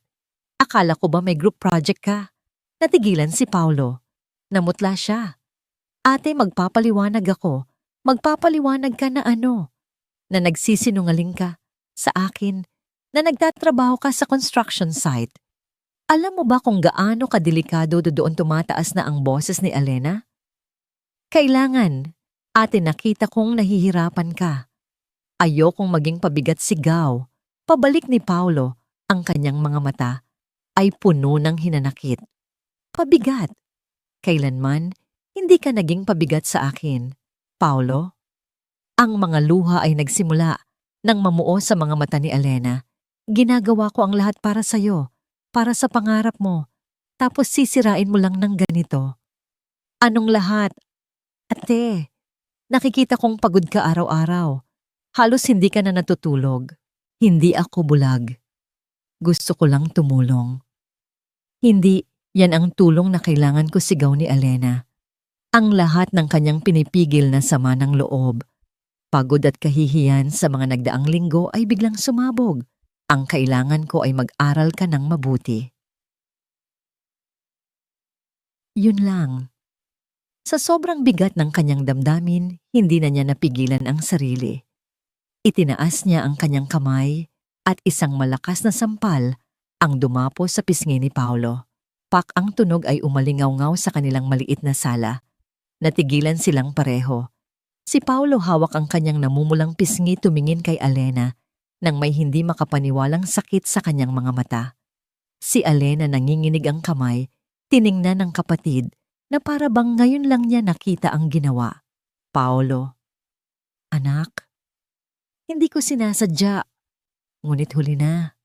"Akala ko ba may group project ka?" Natigilan si Paulo. Namutla siya. "Ate, magpapaliwanag ako. Magpapaliwanag ka na ano? Na nagsisinungaling ka sa akin, na nagtatrabaho ka sa construction site. Alam mo ba kung gaano kadelikado doon tumataas na ang boses ni Alena? Kailangan, ate, nakita kong nahihirapan ka. Ayokong maging pabigat sigaw." Pabalik ni Paulo, ang kanyang mga mata ay puno ng hinanakit. "Pabigat? Kailanman, hindi ka naging pabigat sa akin, Paulo." Ang mga luha ay nagsimula nang mamuo sa mga mata ni Alena. "Ginagawa ko ang lahat para sa'yo, para sa pangarap mo, tapos sisirain mo lang ng ganito." "Anong lahat? Ate, nakikita kong pagod ka araw-araw. Halos hindi ka na natutulog." "Hindi ako bulag. Gusto ko lang tumulong." "Hindi, yan ang tulong na kailangan ko," sigaw ni Alena. Ang lahat ng kanyang pinipigil na sama ng loob, pagod at kahihiyan sa mga nagdaang linggo ay biglang sumabog. "Ang kailangan ko ay mag-aral ka ng mabuti." Yun lang. Sa sobrang bigat ng kanyang damdamin, hindi na niya napigilan ang sarili. Itinaas niya ang kanyang kamay at isang malakas na sampal ang dumapo sa pisngi ni Paulo. Pak, ang tunog ay umalingaw-ngaw sa kanilang maliit na sala. Natigilan silang pareho. Si Paulo hawak ang kanyang namumulang pisngi, tumingin kay Alena nang may hindi makapaniwalang sakit sa kanyang mga mata. Si Alena, nanginginig ang kamay, tiningnan ng kapatid na para bang ngayon lang niya nakita ang ginawa. "Paulo, anak, hindi ko sinasadya. Ngunit huli na.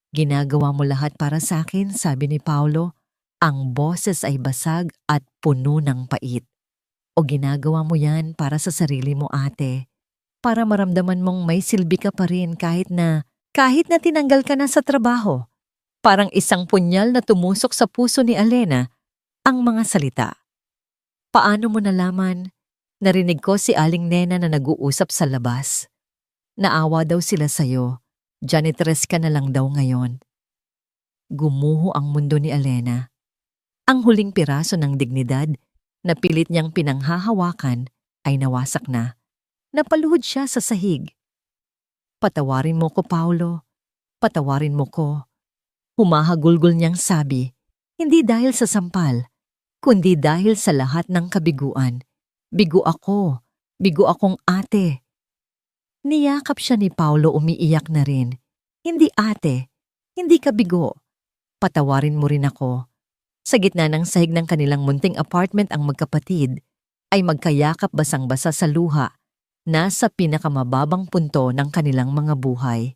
Ginagawa mo lahat para sa akin," sabi ni Paulo. Ang boses ay basag at puno ng pait. "O ginagawa mo yan para sa sarili mo, ate. Para maramdaman mong may silbi ka pa rin kahit na tinanggal ka na sa trabaho." Parang isang punyal na tumusok sa puso ni Alena ang mga salita. "Paano mo nalaman? Narinig ko si Aling Nena na nag-uusap sa labas. Naawa daw sila sa'yo. Janitress ka na lang daw ngayon." Gumuho ang mundo ni Alena. Ang huling piraso ng dignidad na pilit niyang pinanghahawakan ay nawasak na. Napaluhod siya sa sahig. "Patawarin mo ko, Paulo. Patawarin mo ko. Humahagulgol niyang sabi, hindi dahil sa sampal, kundi dahil sa lahat ng kabiguan. Bigo ako, bigo akong ate. Niyakap siya ni Paulo, umiiyak na rin. Hindi ate, hindi ka bigo. Patawarin mo rin ako. Sa gitna ng sahig ng kanilang munting apartment ang magkapatid ay magkayakap basang-basa sa luha, nasa pinakamababang punto ng kanilang mga buhay.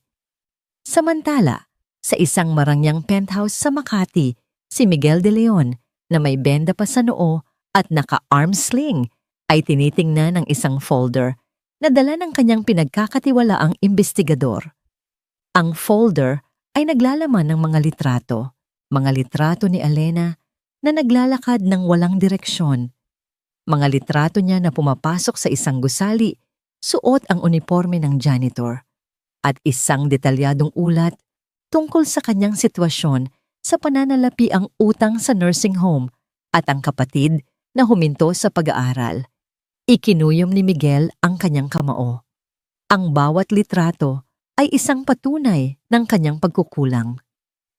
Samantala, sa isang marangyang penthouse sa Makati, si Miguel de Leon na may benda pa sa noo at naka-arm sling ay tinitingnan ng isang folder na dala ng kanyang pinagkakatiwalaang imbestigador. Ang folder ay naglalaman ng mga litrato ni Elena na naglalakad ng walang direksyon. Mga litrato niya na pumapasok sa isang gusali, suot ang uniforme ng janitor, at isang detalyadong ulat tungkol sa kanyang sitwasyon sa pananalapi ang utang sa nursing home at ang kapatid na huminto sa pag-aaral. Ikinuyom ni Miguel ang kanyang kamao. Ang bawat litrato ay isang patunay ng kanyang pagkukulang.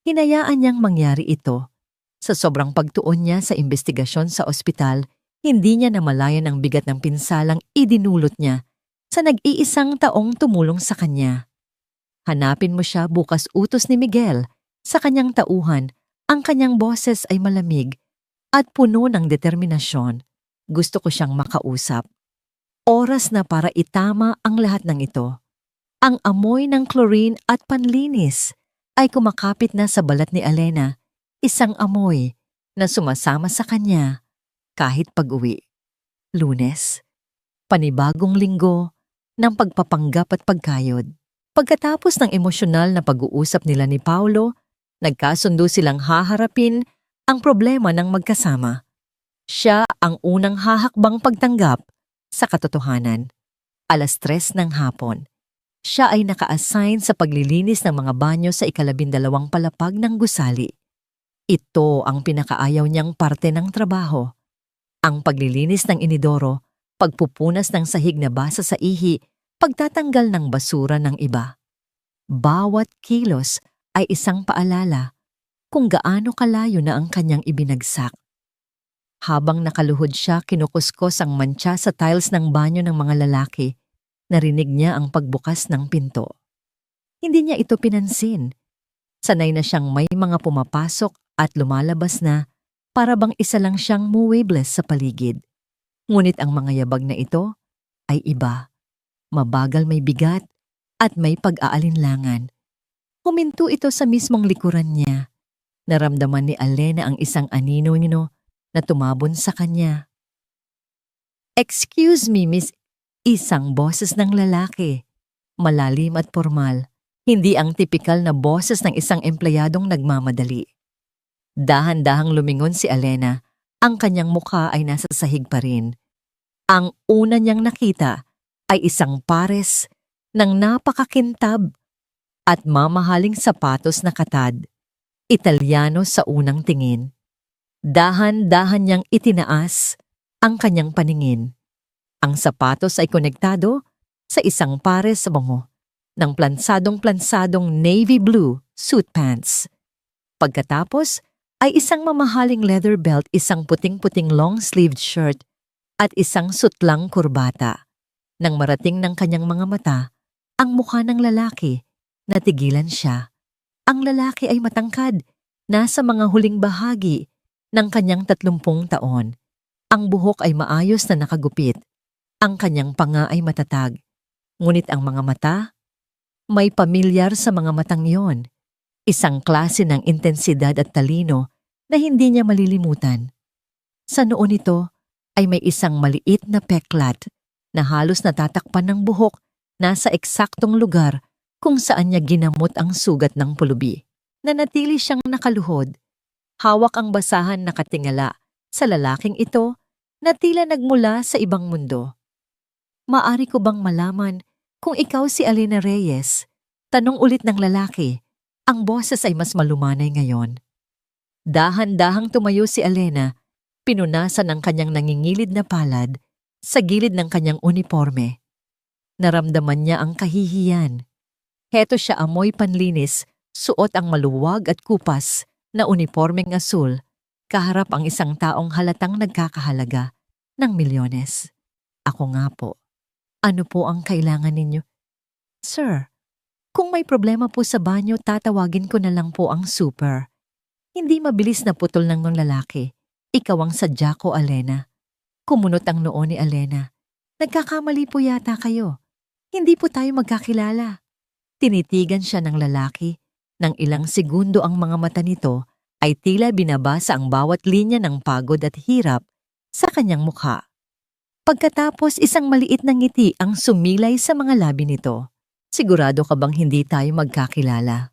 Hinayaan niyang mangyari ito. Sa sobrang pagtuon niya sa investigasyon sa ospital, hindi niya namalayan ang bigat ng pinsalang idinulot niya sa nag-iisang taong tumulong sa kanya. Hanapin mo siya, bukas utos ni Miguel. Sa kanyang tauhan, ang kanyang boses ay malamig at puno ng determinasyon. Gusto ko siyang makausap. Oras na para itama ang lahat ng ito. Ang amoy ng chlorine at panlinis ay kumakapit na sa balat ni Elena, isang amoy na sumasama sa kanya kahit pag-uwi. Lunes, panibagong linggo ng pagpapanggap at pagkayod. Pagkatapos ng emosyonal na pag-uusap nila ni Paulo, nagkasundo silang haharapin ang problema ng magkasama. Siya ang unang hahakbang pagtanggap sa katotohanan. 3:00 ng hapon. Siya ay naka-assign sa paglilinis ng mga banyo sa 12 palapag ng gusali. Ito ang pinakaayaw niyang parte ng trabaho. Ang paglilinis ng inidoro, pagpupunas ng sahig na basa sa ihi, pagtatanggal ng basura ng iba. Bawat kilos ay isang paalala kung gaano kalayo na ang kanyang ibinagsak. Habang nakaluhod siya, kinukuskos ang mantsa sa tiles ng banyo ng mga lalaki. Narinig niya ang pagbukas ng pinto. Hindi niya ito pinansin. Sanay na siyang may mga pumapasok at lumalabas na para bang isa lang siyang muebles sa paligid. Ngunit ang mga yabag na ito ay iba. Mabagal, may bigat at may pag-aalinlangan. Huminto ito sa mismong likuran niya. Naramdaman ni Elena ang isang anino-nino na tumabon sa kanya. "Excuse me, miss." Isang boses ng lalaki. Malalim at formal. Hindi ang tipikal na boses ng isang empleyadong nagmamadali. Dahan-dahang lumingon si Elena. Ang kanyang mukha ay nasa sahig pa rin. Ang una niyang nakita ay isang pares ng napakakintab at mamahaling sapatos na katad. Italyano sa unang tingin. Dahan-dahan niyang itinaas ang kanyang paningin. Ang sapatos ay konektado sa isang pares sa bango ng plansadong-plansadong navy blue suit pants. Pagkatapos ay isang mamahaling leather belt, isang puting-puting long-sleeved shirt at isang sutlang kurbata. Nang marating ng kanyang mga mata ang mukha ng lalaki, natigilan siya. Ang lalaki ay matangkad, nasa mga huling bahagi ng kanyang 30 taon. Ang buhok ay maayos na nakagupit. Ang kanyang panga ay matatag. Ngunit ang mga mata, may pamilyar sa mga matang yon. Isang klase ng intensidad at talino na hindi niya malilimutan. Sa noo nito ay may isang maliit na peklat na halos natatakpan ng buhok, nasa eksaktong lugar kung saan niya ginamot ang sugat ng pulubi. Nanatili siyang nakaluhod. Hawak ang basahan, nakatingala sa lalaking ito na tila nagmula sa ibang mundo. "Maari ko bang malaman kung ikaw si Elena Reyes?" Tanong ulit ng lalaki. Ang boses ay mas malumanay ngayon. Dahan-dahang tumayo si Elena, pinunasan ang kanyang nangingilid na palad sa gilid ng kanyang uniforme. Naramdaman niya ang kahihiyan. Heto siya, amoy panlinis Suot ang maluwag at kupas na unipormeng asul, kaharap ang isang taong halatang nagkakahalaga ng milyones. Ako nga po. Ano po ang kailangan ninyo? Sir, kung may problema po sa banyo, tatawagin ko na lang po ang super. Hindi mabilis na putol ng lalaki. Ikaw ang sadya ko, Alena. Kumunot ang noo ni Alena. Nagkakamali po yata kayo. Hindi po tayo magkakilala. Tinitigan siya ng lalaki. Nang ilang segundo ang mga mata nito ay tila binabasa ang bawat linya ng pagod at hirap sa kanyang mukha. Pagkatapos isang maliit na ngiti ang sumilay sa mga labi nito. Sigurado ka bang hindi tayo magkakilala?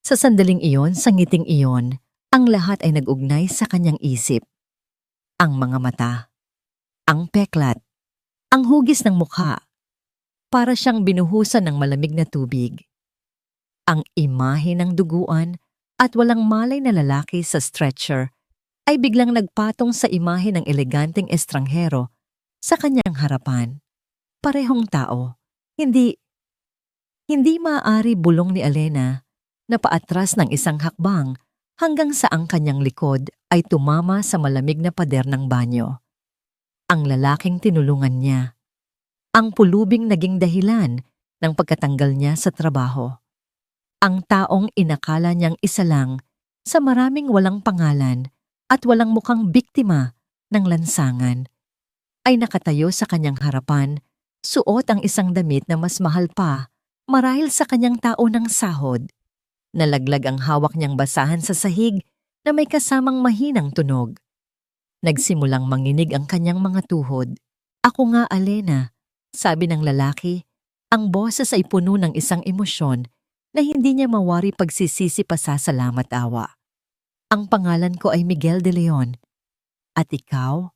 Sa sandaling iyon, sa ngiting iyon, ang lahat ay nag-ugnay sa kanyang isip. Ang mga mata, ang peklat, ang hugis ng mukha, para siyang binuhusan ng malamig na tubig. Ang imahe ng duguan at walang malay na lalaki sa stretcher ay biglang nagpatong sa imahe ng eleganteng estranghero sa kanyang harapan. Parehong tao. Hindi maaari bulong ni Alena na paatras ng isang hakbang hanggang sa ang kanyang likod ay tumama sa malamig na pader ng banyo. Ang lalaking tinulungan niya. Ang pulubing naging dahilan ng pagkatanggal niya sa trabaho. Ang taong inakala niyang isa lang sa maraming walang pangalan at walang mukhang biktima ng lansangan ay nakatayo sa kanyang harapan, suot ang isang damit na mas mahal pa marahil sa kanyang taonang sahod. Nalaglag ang hawak niyang basahan sa sahig na may kasamang mahinang tunog. Nagsimulang manginig ang kanyang mga tuhod. Ako nga, Alena, sabi ng lalaki. Ang boses ay puno ng isang emosyon na hindi niya mawari pagsisisi pa sa salamat awa. Ang pangalan ko ay Miguel de Leon. At ikaw?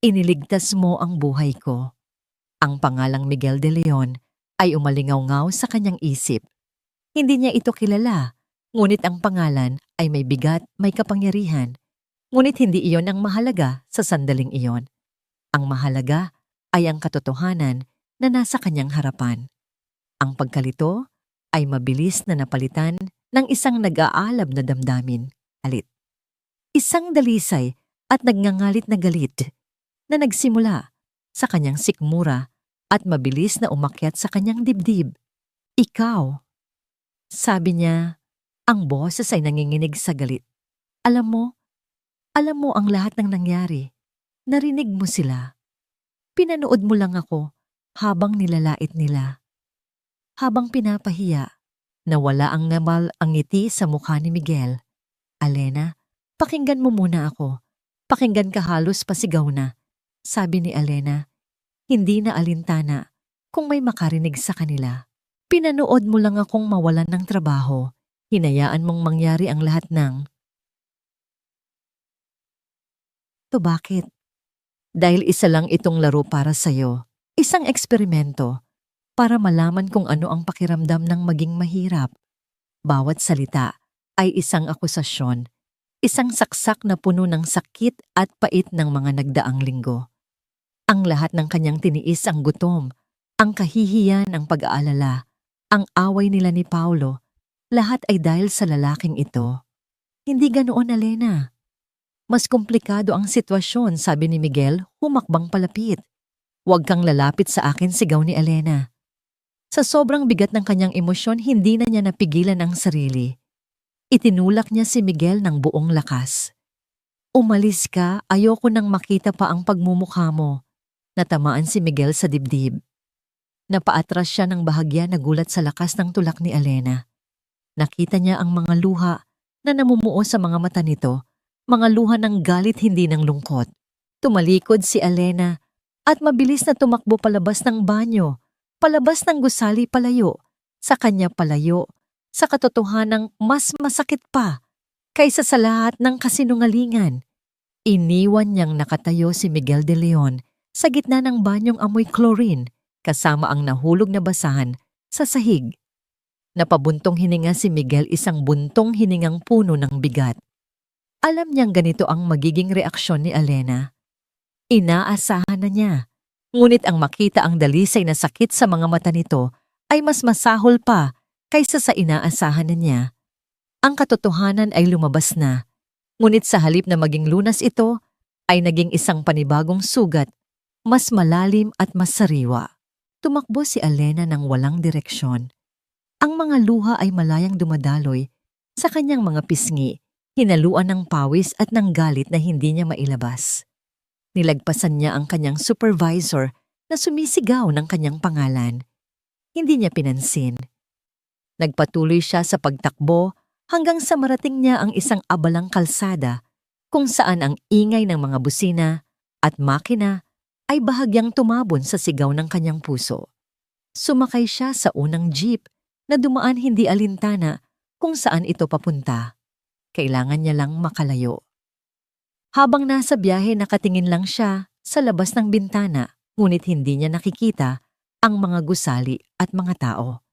Iniligtas mo ang buhay ko. Ang pangalang Miguel de Leon ay umalingaw-ngaw sa kanyang isip. Hindi niya ito kilala, ngunit ang pangalan ay may bigat, may kapangyarihan. Ngunit hindi iyon ang mahalaga sa sandaling iyon. Ang mahalaga ay ang katotohanan na nasa kanyang harapan. Ang pagkalito ay mabilis na napalitan ng isang nag-aalab na damdamin, alit. Isang dalisay at nagngangalit na galit na nagsimula sa kanyang sikmura at mabilis na umakyat sa kanyang dibdib. Ikaw, sabi niya, ang boses ay nanginginig sa galit. Alam mo ang lahat ng nangyari. Narinig mo sila. Pinanood mo lang ako habang nilalait nila. Habang pinapahiya, nawala ang namal ang ngiti sa mukha ni Miguel. Alena, pakinggan mo muna ako. Pakinggan ka, halos pasigaw na. Sabi ni Alena, hindi na alintana kung may makarinig sa kanila. Pinanood mo lang akong mawalan ng trabaho. Hinayaan mong mangyari ang lahat ng... To bakit? Dahil isa lang itong laro para sa'yo. Isang eksperimento. Para malaman kung ano ang pakiramdam ng maging mahirap. Bawat salita ay isang akusasyon, isang saksak na puno ng sakit at pait ng mga nagdaang linggo. Ang lahat ng kanyang tiniis, ang gutom, ang kahihiyan, ang pag-aalala, ang away nila ni Paulo, lahat ay dahil sa lalaking ito. Hindi ganoon, Alena. Mas komplikado ang sitwasyon, sabi ni Miguel, humakbang palapit. Huwag kang lalapit sa akin, sigaw ni Alena. Sa sobrang bigat ng kanyang emosyon, hindi na niya napigilan ang sarili. Itinulak niya si Miguel ng buong lakas. Umalis ka, ayoko nang makita pa ang pagmumukha mo. Natamaan si Miguel sa dibdib. Napaatras siya ng bahagya, nagulat sa lakas ng tulak ni Alena. Nakita niya ang mga luha na namumuo sa mga mata nito, mga luha ng galit, hindi ng lungkot. Tumalikod si Alena at mabilis na tumakbo palabas ng banyo. Palabas ng gusali, palayo, sa kanya palayo, sa katotohanang mas masakit pa kaysa sa lahat ng kasinungalingan. Iniwan niyang nakatayo si Miguel de Leon sa gitna ng banyong amoy chlorine kasama ang nahulog na basahan sa sahig. Napabuntong hininga si Miguel, isang buntong hiningang puno ng bigat. Alam niyang ganito ang magiging reaksyon ni Alena. Inaasahan na niya. Ngunit ang makita ang dalisay na sakit sa mga mata nito ay mas masahol pa kaysa sa inaasahan na niya. Ang katotohanan ay lumabas na, ngunit sa halip na maging lunas ito, ay naging isang panibagong sugat, mas malalim at mas sariwa. Tumakbo si Alena ng walang direksyon. Ang mga luha ay malayang dumadaloy sa kanyang mga pisngi, hinaluan ng pawis at ng galit na hindi niya mailabas. Nilagpasan niya ang kanyang supervisor na sumisigaw ng kanyang pangalan. Hindi niya pinansin. Nagpatuloy siya sa pagtakbo hanggang sa marating niya ang isang abalang kalsada kung saan ang ingay ng mga busina at makina ay bahagyang tumabon sa sigaw ng kanyang puso. Sumakay siya sa unang jeep na dumaan hindi alintana kung saan ito papunta. Kailangan niya lang makalayo. Habang nasa biyahe nakatingin lang siya sa labas ng bintana, ngunit hindi niya nakikita ang mga gusali at mga tao.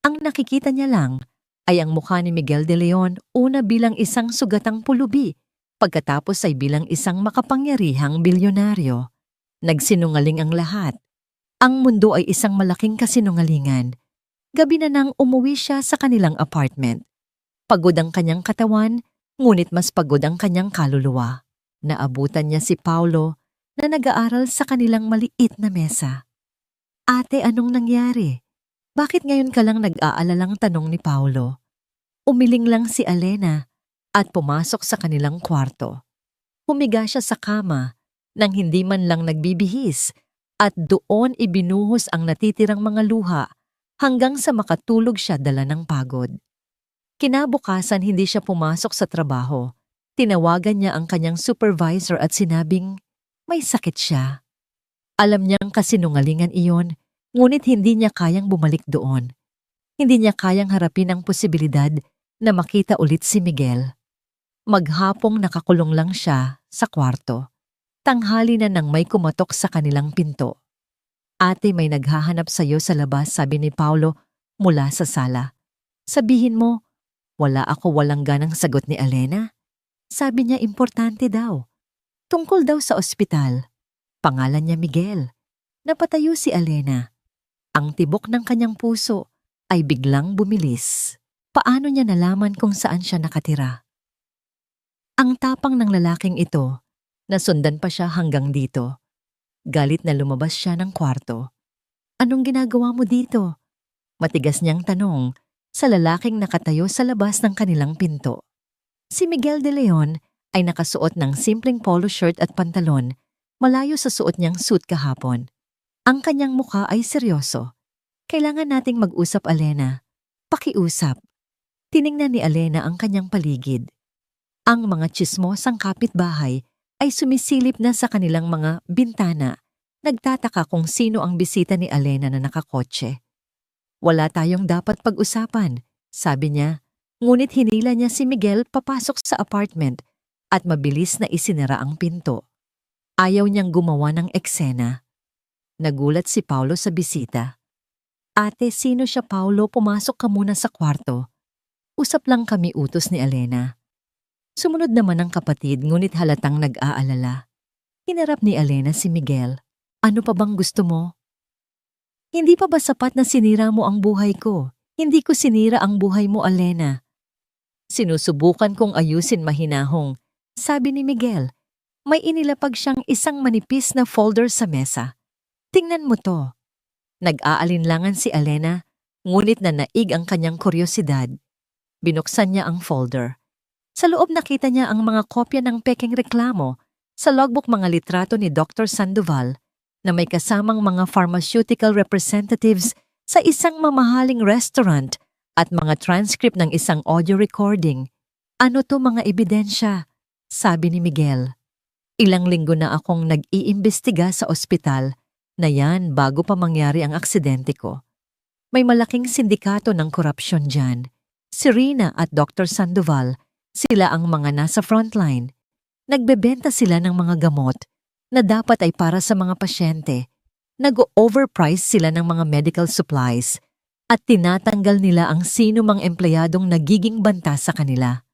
Ang nakikita niya lang ay ang mukha ni Miguel de Leon una bilang isang sugatang pulubi, pagkatapos ay bilang isang makapangyarihang bilyonaryo. Nagsinungaling ang lahat. Ang mundo ay isang malaking kasinungalingan. Gabi na nang umuwi siya sa kanilang apartment. Pagod ang kanyang katawan, ngunit mas pagod ang kanyang kaluluwa. Naabutan niya si Paulo na nag-aaral sa kanilang maliit na mesa. Ate, anong nangyari? Bakit ngayon ka lang nag-aalalang tanong ni Paulo? Umiling lang si Alena at pumasok sa kanilang kwarto. Humiga siya sa kama nang hindi man lang nagbibihis at doon ibinuhos ang natitirang mga luha hanggang sa makatulog siya dala ng pagod. Kinabukasan hindi siya pumasok sa trabaho. Tinawagan niya ang kanyang supervisor at sinabing may sakit siya. Alam niyang kasinungalingan iyon, ngunit hindi niya kayang bumalik doon. Hindi niya kayang harapin ang posibilidad na makita ulit si Miguel. Maghapong nakakulong lang siya sa kwarto. Tanghali na nang may kumatok sa kanilang pinto. Ate, may naghahanap sa iyo sa labas, sabi ni Paulo mula sa sala. Sabihin mo, wala ako, walang ganang sagot ni Alena. Sabi niya importante daw. Tungkol daw sa ospital. Pangalan niya Miguel. Napatayo si Alena. Ang tibok ng kanyang puso ay biglang bumilis. Paano niya nalaman kung saan siya nakatira? Ang tapang ng lalaking ito, nasundan pa siya hanggang dito. Galit na lumabas siya ng kwarto. Anong ginagawa mo dito? Matigas niyang tanong sa lalaking nakatayo sa labas ng kanilang pinto. Si Miguel de Leon ay nakasuot ng simpleng polo shirt at pantalon, malayo sa suot niyang suit kahapon. Ang kanyang mukha ay seryoso. Kailangan nating mag-usap, Alena. Pakiusap. Tiningnan ni Alena ang kanyang paligid. Ang mga tsismosang kapitbahay ay sumisilip na sa kanilang mga bintana. Nagtataka kung sino ang bisita ni Alena na nakakotse. Wala tayong dapat pag-usapan, sabi niya. Ngunit hinila niya si Miguel papasok sa apartment at mabilis na isinara ang pinto. Ayaw niyang gumawa ng eksena. Nagulat si Paulo sa bisita. Ate, sino siya, Paulo? Pumasok ka muna sa kwarto. Usap lang kami, utos ni Alena. Sumunod naman ang kapatid, ngunit halatang nag-aalala. Hinarap ni Alena si Miguel. Ano pa bang gusto mo? Hindi pa ba sapat na sinira mo ang buhay ko? Hindi ko sinira ang buhay mo, Alena. Sinusubukan kong ayusin, mahinahong, sabi ni Miguel. May inilapag siyang isang manipis na folder sa mesa. Tingnan mo to. Nag-aalinlangan si Alena, ngunit nanaig ang kanyang kuryosidad. Binuksan niya ang folder. Sa loob nakita niya ang mga kopya ng pekeng reklamo sa logbook, mga litrato ni Dr. Sandoval na may kasamang mga pharmaceutical representatives sa isang mamahaling restaurant at mga transcript ng isang audio recording. Ano to, mga ebidensya? Sabi ni Miguel. Ilang linggo na akong nag-iimbestiga sa ospital na yan bago pa mangyari ang aksidente ko. May malaking sindikato ng korupsyon dyan. Si Rina at Dr. Sandoval, sila ang mga nasa frontline. Nagbebenta sila ng mga gamot na dapat ay para sa mga pasyente. Nag-overprice sila ng mga medical supplies at tinatanggal nila ang sino mang empleyadong nagiging banta sa kanila.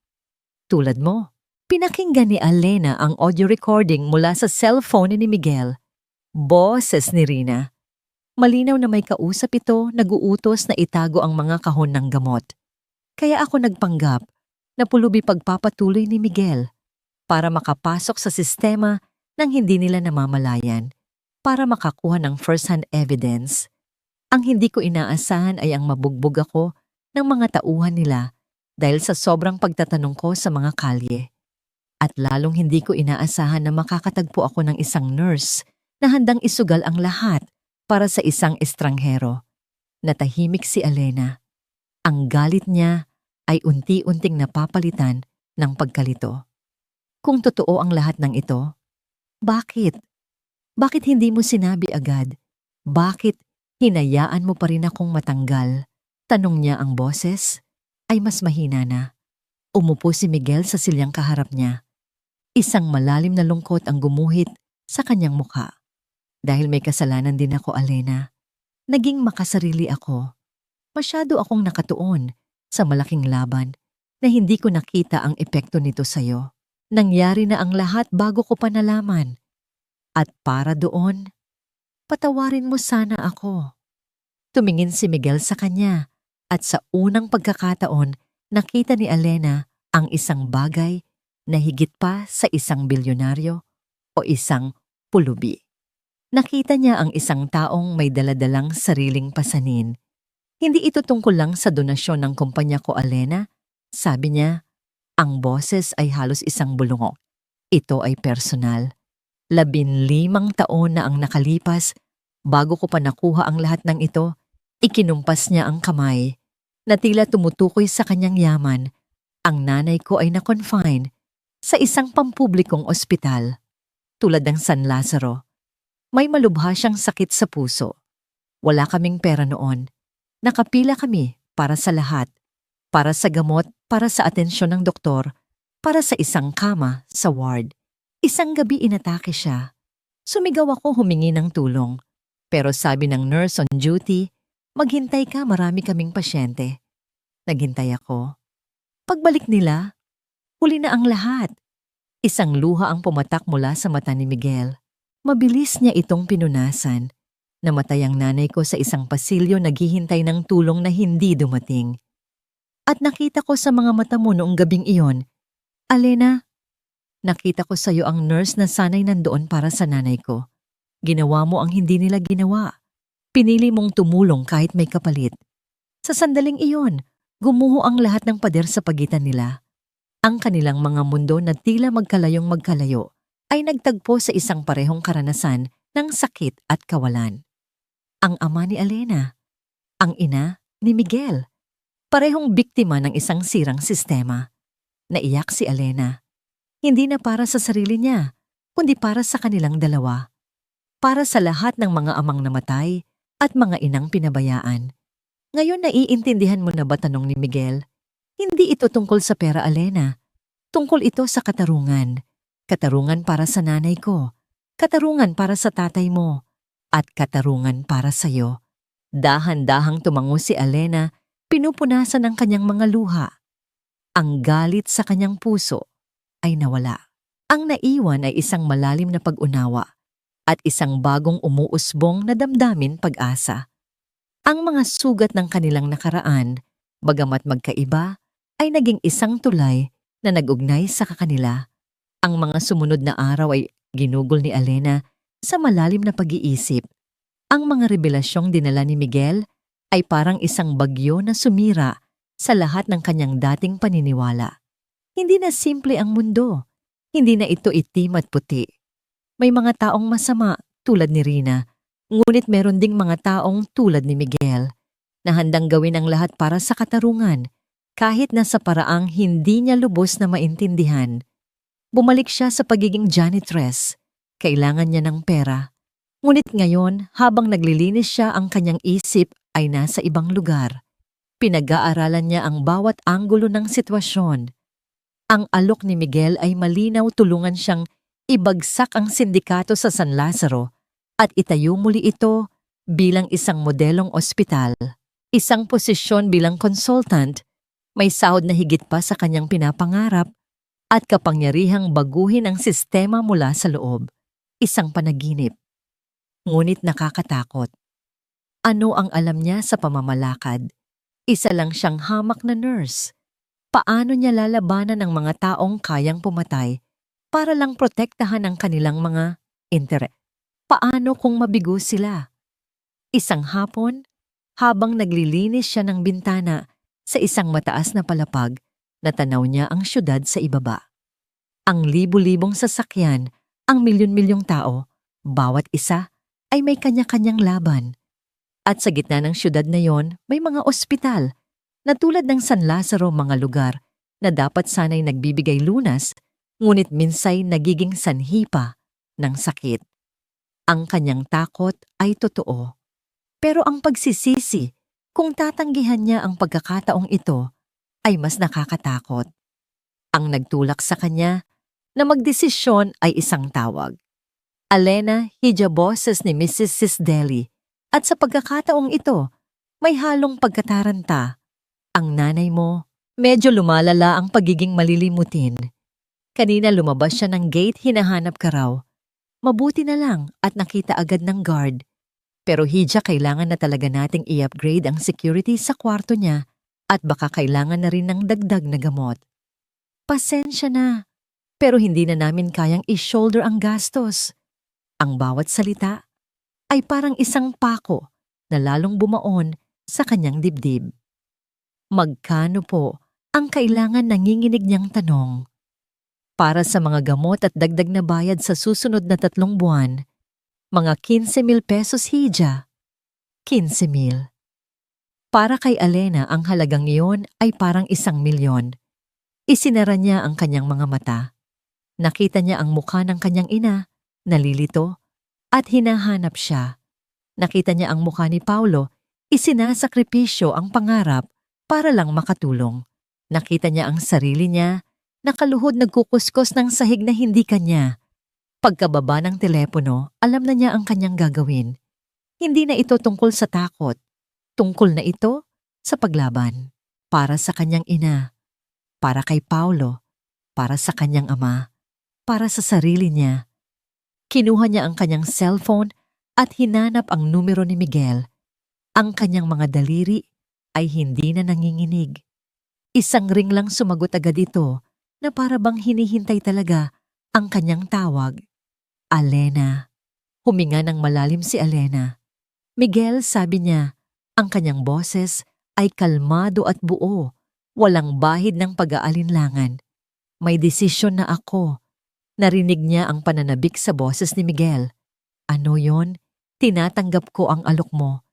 Tulad mo, pinakinggan ni Alena ang audio recording mula sa cellphone ni Miguel. Boses ni Rina. Malinaw na may kausap ito nag-uutos na itago ang mga kahon ng gamot. Kaya ako nagpanggap na pulubi pagpapatuloy ni Miguel para makapasok sa sistema nang hindi nila namamalayan, para makakuha ng first-hand evidence. Ang hindi ko inaasahan ay ang mabugbog ako ng mga tauhan nila dahil sa sobrang pagtatanong ko sa mga kalye. At lalong hindi ko inaasahan na makakatagpo ako ng isang nurse na handang isugal ang lahat para sa isang estranghero. Natahimik si Elena. Ang galit niya ay unti-unting napapalitan ng pagkalito. Kung totoo ang lahat ng ito, bakit? Bakit hindi mo sinabi agad? Bakit hinayaan mo pa rin akong matanggal? Tanong niya ang boses ay mas mahina na. Umupo si Miguel sa silyang kaharap niya. Isang malalim na lungkot ang gumuhit sa kanyang mukha. Dahil may kasalanan din ako, Elena. Naging makasarili ako. Masyado akong nakatuon sa malaking laban na hindi ko nakita ang epekto nito sa'yo. Nangyari na ang lahat bago ko pa nalaman. At para doon, patawarin mo sana ako. Tumingin si Miguel sa kanya at sa unang pagkakataon nakita ni Elena ang isang bagay na higit pa sa isang bilyonaryo o isang pulubi. Nakita niya ang isang taong may daladalang sariling pasanin. Hindi ito tungkol lang sa donasyon ng kumpanya ko, Elena. Sabi niya, ang boses ay halos isang bulungo. Ito ay personal. 15 taon na ang nakalipas bago ko pa nakuha ang lahat ng ito. Ikinumpas niya ang kamay na tila tumutukoy sa kanyang yaman. Ang nanay ko ay na-confine sa isang pampublikong ospital tulad ng San Lazaro. May malubha siyang sakit sa puso. Wala kaming pera noon. Nakapila kami para sa lahat. Para sa gamot, para sa atensyon ng doktor, para sa isang kama sa ward. Isang gabi inatake siya. Sumigaw ako humingi ng tulong. Pero sabi ng nurse on duty, maghintay ka, marami kaming pasyente. Naghintay ako. Pagbalik nila, huli na ang lahat. Isang luha ang pumatak mula sa mata ni Miguel. Mabilis niya itong pinunasan. Namatay ang nanay ko sa isang pasilyo naghihintay ng tulong na hindi dumating. At nakita ko sa mga mata mo noong gabing iyon, Elena, nakita ko sa iyo ang nurse na sanay nandoon para sa nanay ko. Ginawa mo ang hindi nila ginawa. Pinili mong tumulong kahit may kapalit. Sa sandaling iyon, gumuho ang lahat ng pader sa pagitan nila. Ang kanilang mga mundo na tila magkalayong magkalayo ay nagtagpo sa isang parehong karanasan ng sakit at kawalan. Ang ama ni Elena, ang ina ni Miguel, parehong biktima ng isang sirang sistema. Naiyak si Elena. Hindi na para sa sarili niya, kundi para sa kanilang dalawa. Para sa lahat ng mga amang namatay at mga inang pinabayaan. Ngayon naiintindihan mo na ba, tanong ni Miguel? Hindi ito tungkol sa pera, Elena. Tungkol ito sa katarungan. Katarungan para sa nanay ko. Katarungan para sa tatay mo. At katarungan para sa'yo. Dahan-dahang tumango si Elena, pinupunasan ng kanyang mga luha. Ang galit sa kanyang puso ay nawala. Ang naiwan ay isang malalim na pag-unawa at isang bagong umuusbong na damdamin pag-asa. Ang mga sugat ng kanilang nakaraan, bagamat magkaiba, ay naging isang tulay na nag-ugnay sa kanila. Ang mga sumunod na araw ay ginugol ni Elena sa malalim na pag-iisip. Ang mga revelasyong dinala ni Miguel ay parang isang bagyo na sumira sa lahat ng kanyang dating paniniwala. Hindi na simple ang mundo. Hindi na ito itim at puti. May mga taong masama tulad ni Rina. Ngunit meron ding mga taong tulad ni Miguel na handang gawin ang lahat para sa katarungan kahit na sa paraang hindi niya lubos na maintindihan. Bumalik siya sa pagiging janitress. Kailangan niya ng pera. Ngunit ngayon, habang naglilinis siya, ang kanyang isip ay nasa ibang lugar. Pinag-aaralan niya ang bawat anggulo ng sitwasyon. Ang alok ni Miguel ay malinaw, tulungan siyang ibagsak ang sindikato sa San Lazaro at itayo muli ito bilang isang modelong ospital. Isang posisyon bilang consultant, may sahod na higit pa sa kanyang pinapangarap at kapangyarihang baguhin ang sistema mula sa loob. Isang panaginip. Ngunit nakakatakot. Ano ang alam niya sa pamamalakad? Isa lang siyang hamak na nurse. Paano niya lalabanan ang mga taong kayang pumatay para lang protektahan ang kanilang mga interes? Paano kung mabigo sila? Isang hapon, habang naglilinis siya ng bintana sa isang mataas na palapag, natanaw niya ang syudad sa ibaba. Ang libu-libong sasakyan, ang milyon-milyong tao, bawat isa ay may kanya-kanyang laban. At sa gitna ng syudad na yon, may mga ospital na tulad ng San Lazaro, mga lugar na dapat sana'y nagbibigay lunas, ngunit minsay nagiging sanhi pa ng sakit. Ang kanyang takot ay totoo. Pero ang pagsisisi, kung tatanggihan niya ang pagkakataong ito, ay mas nakakatakot. Ang nagtulak sa kanya na magdesisyon ay isang tawag. Alena Hijaboses ni Mrs. Sisdeli. At sa pagkakataong ito, may halong pagkataranta. Ang nanay mo, medyo lumalala ang pagiging malilimutin. Kanina lumabas siya ng gate, hinahanap ka raw. Mabuti na lang at nakita agad ng guard. Pero Hija, kailangan na talaga nating i-upgrade ang security sa kwarto niya at baka kailangan na rin ng dagdag na gamot. Pasensya na, pero hindi na namin kayang i-shoulder ang gastos. Ang bawat salita ay parang isang pako na lalong bumaon sa kanyang dibdib. Magkano po ang kailangan, nanginginig niyang tanong? Para sa mga gamot at dagdag na bayad sa susunod na 3 buwan, mga 15,000 pesos, Hija. 15,000. Para kay Alena, ang halagang iyon ay parang 1,000,000. Isinara niya ang kanyang mga mata. Nakita niya ang mukha ng kanyang ina, nalilito, at hinahanap siya. Nakita niya ang mukha ni Paulo, isinasakripisyo ang pangarap para lang makatulong. Nakita niya ang sarili niya, nakaluhod nagkukuskos ng sahig na hindi kanya. Pagkababa ng telepono, alam na niya ang kanyang gagawin. Hindi na ito tungkol sa takot. Tungkol na ito sa paglaban. Para sa kanyang ina, para kay Paulo, para sa kanyang ama, para sa sarili niya. Kinuha niya ang kanyang cellphone at hinanap ang numero ni Miguel. Ang kanyang mga daliri ay hindi na nanginginig. Isang ring lang sumagot agad ito na para bang hinihintay talaga ang kanyang tawag. Alena. Huminga ng malalim si Alena. Miguel, sabi niya, ang kanyang boses ay kalmado at buo, walang bahid ng pag-aalinlangan. May desisyon na ako. Narinig niya ang pananabik sa boses ni Miguel. Ano yon? Tinatanggap ko ang alok mo.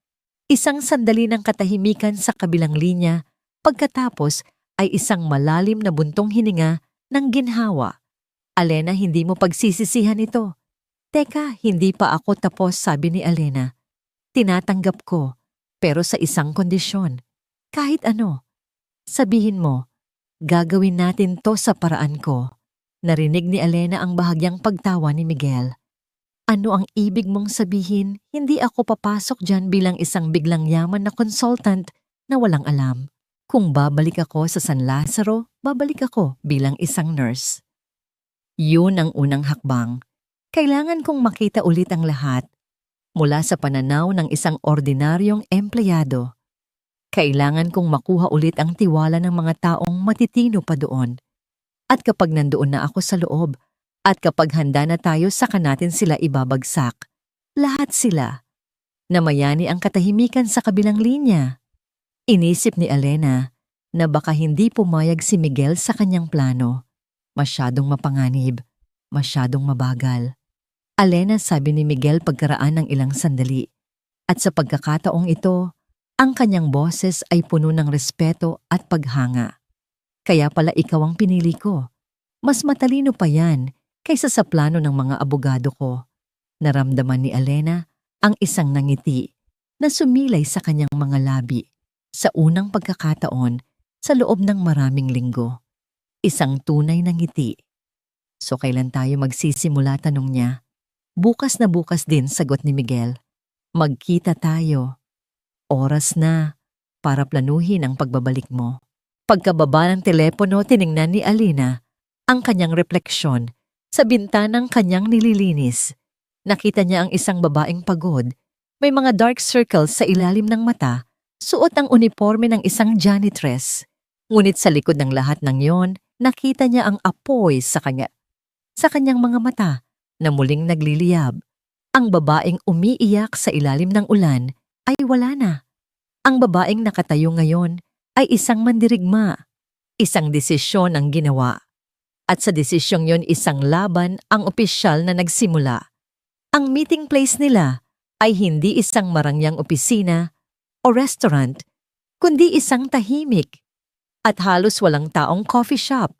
Isang sandali ng katahimikan sa kabilang linya, pagkatapos ay isang malalim na buntong hininga ng ginhawa. Alena, hindi mo pagsisisihan ito. Teka, hindi pa ako tapos, sabi ni Alena. Tinatanggap ko, pero sa isang kondisyon. Kahit ano. Sabihin mo, gagawin natin to sa paraan ko. Narinig ni Alena ang bahagyang pagtawa ni Miguel. Ano ang ibig mong sabihin? Hindi ako papasok dyan bilang isang biglang yaman na consultant na walang alam. Kung babalik ako sa San Lazaro, babalik ako bilang isang nurse. Yun ang unang hakbang. Kailangan kong makita ulit ang lahat. Mula sa pananaw ng isang ordinaryong empleyado. Kailangan kong makuha ulit ang tiwala ng mga taong matitino pa doon. At kapag nandoon na ako sa loob, at kapag handa na tayo, saka natin sila ibabagsak. Lahat sila. Namayani ang katahimikan sa kabilang linya. Inisip ni Alena na baka hindi pumayag si Miguel sa kanyang plano. Masyadong mapanganib, masyadong mabagal. Alena, sabi ni Miguel pagkaraan ng ilang sandali. At sa pagkakataong ito, ang kanyang boses ay puno ng respeto at paghanga. Kaya pala ikaw ang pinili ko. Mas matalino pa yan kaysa sa plano ng mga abogado ko. Naramdaman ni Alena ang isang nangiti na sumilay sa kanyang mga labi sa unang pagkakataon sa loob ng maraming linggo. Isang tunay na ngiti. So kailan tayo magsisimula, tanong niya. Bukas na bukas din, sagot ni Miguel. Magkita tayo. Oras na para planuhin ang pagbabalik mo. Pagkababa ng telepono, tiningnan ni Alena ang kanyang refleksyon sa bintanang kanyang nililinis. Nakita niya ang isang babaeng pagod, May mga dark circles sa ilalim ng mata, suot ang uniforme ng isang janitress. Ngunit sa likod ng lahat ng yon, nakita niya ang apoy sa kanyang mga mata na muling nagliliyab. Ang babaeng umiiyak sa ilalim ng ulan ay wala na. Ang babaeng nakatayo ngayon ay isang mandirigma. Isang desisyon ang ginawa. At sa desisyong yon isang laban ang opisyal na nagsimula. Ang meeting place nila ay hindi isang marangyang opisina o restaurant, kundi isang tahimik at halos walang taong coffee shop.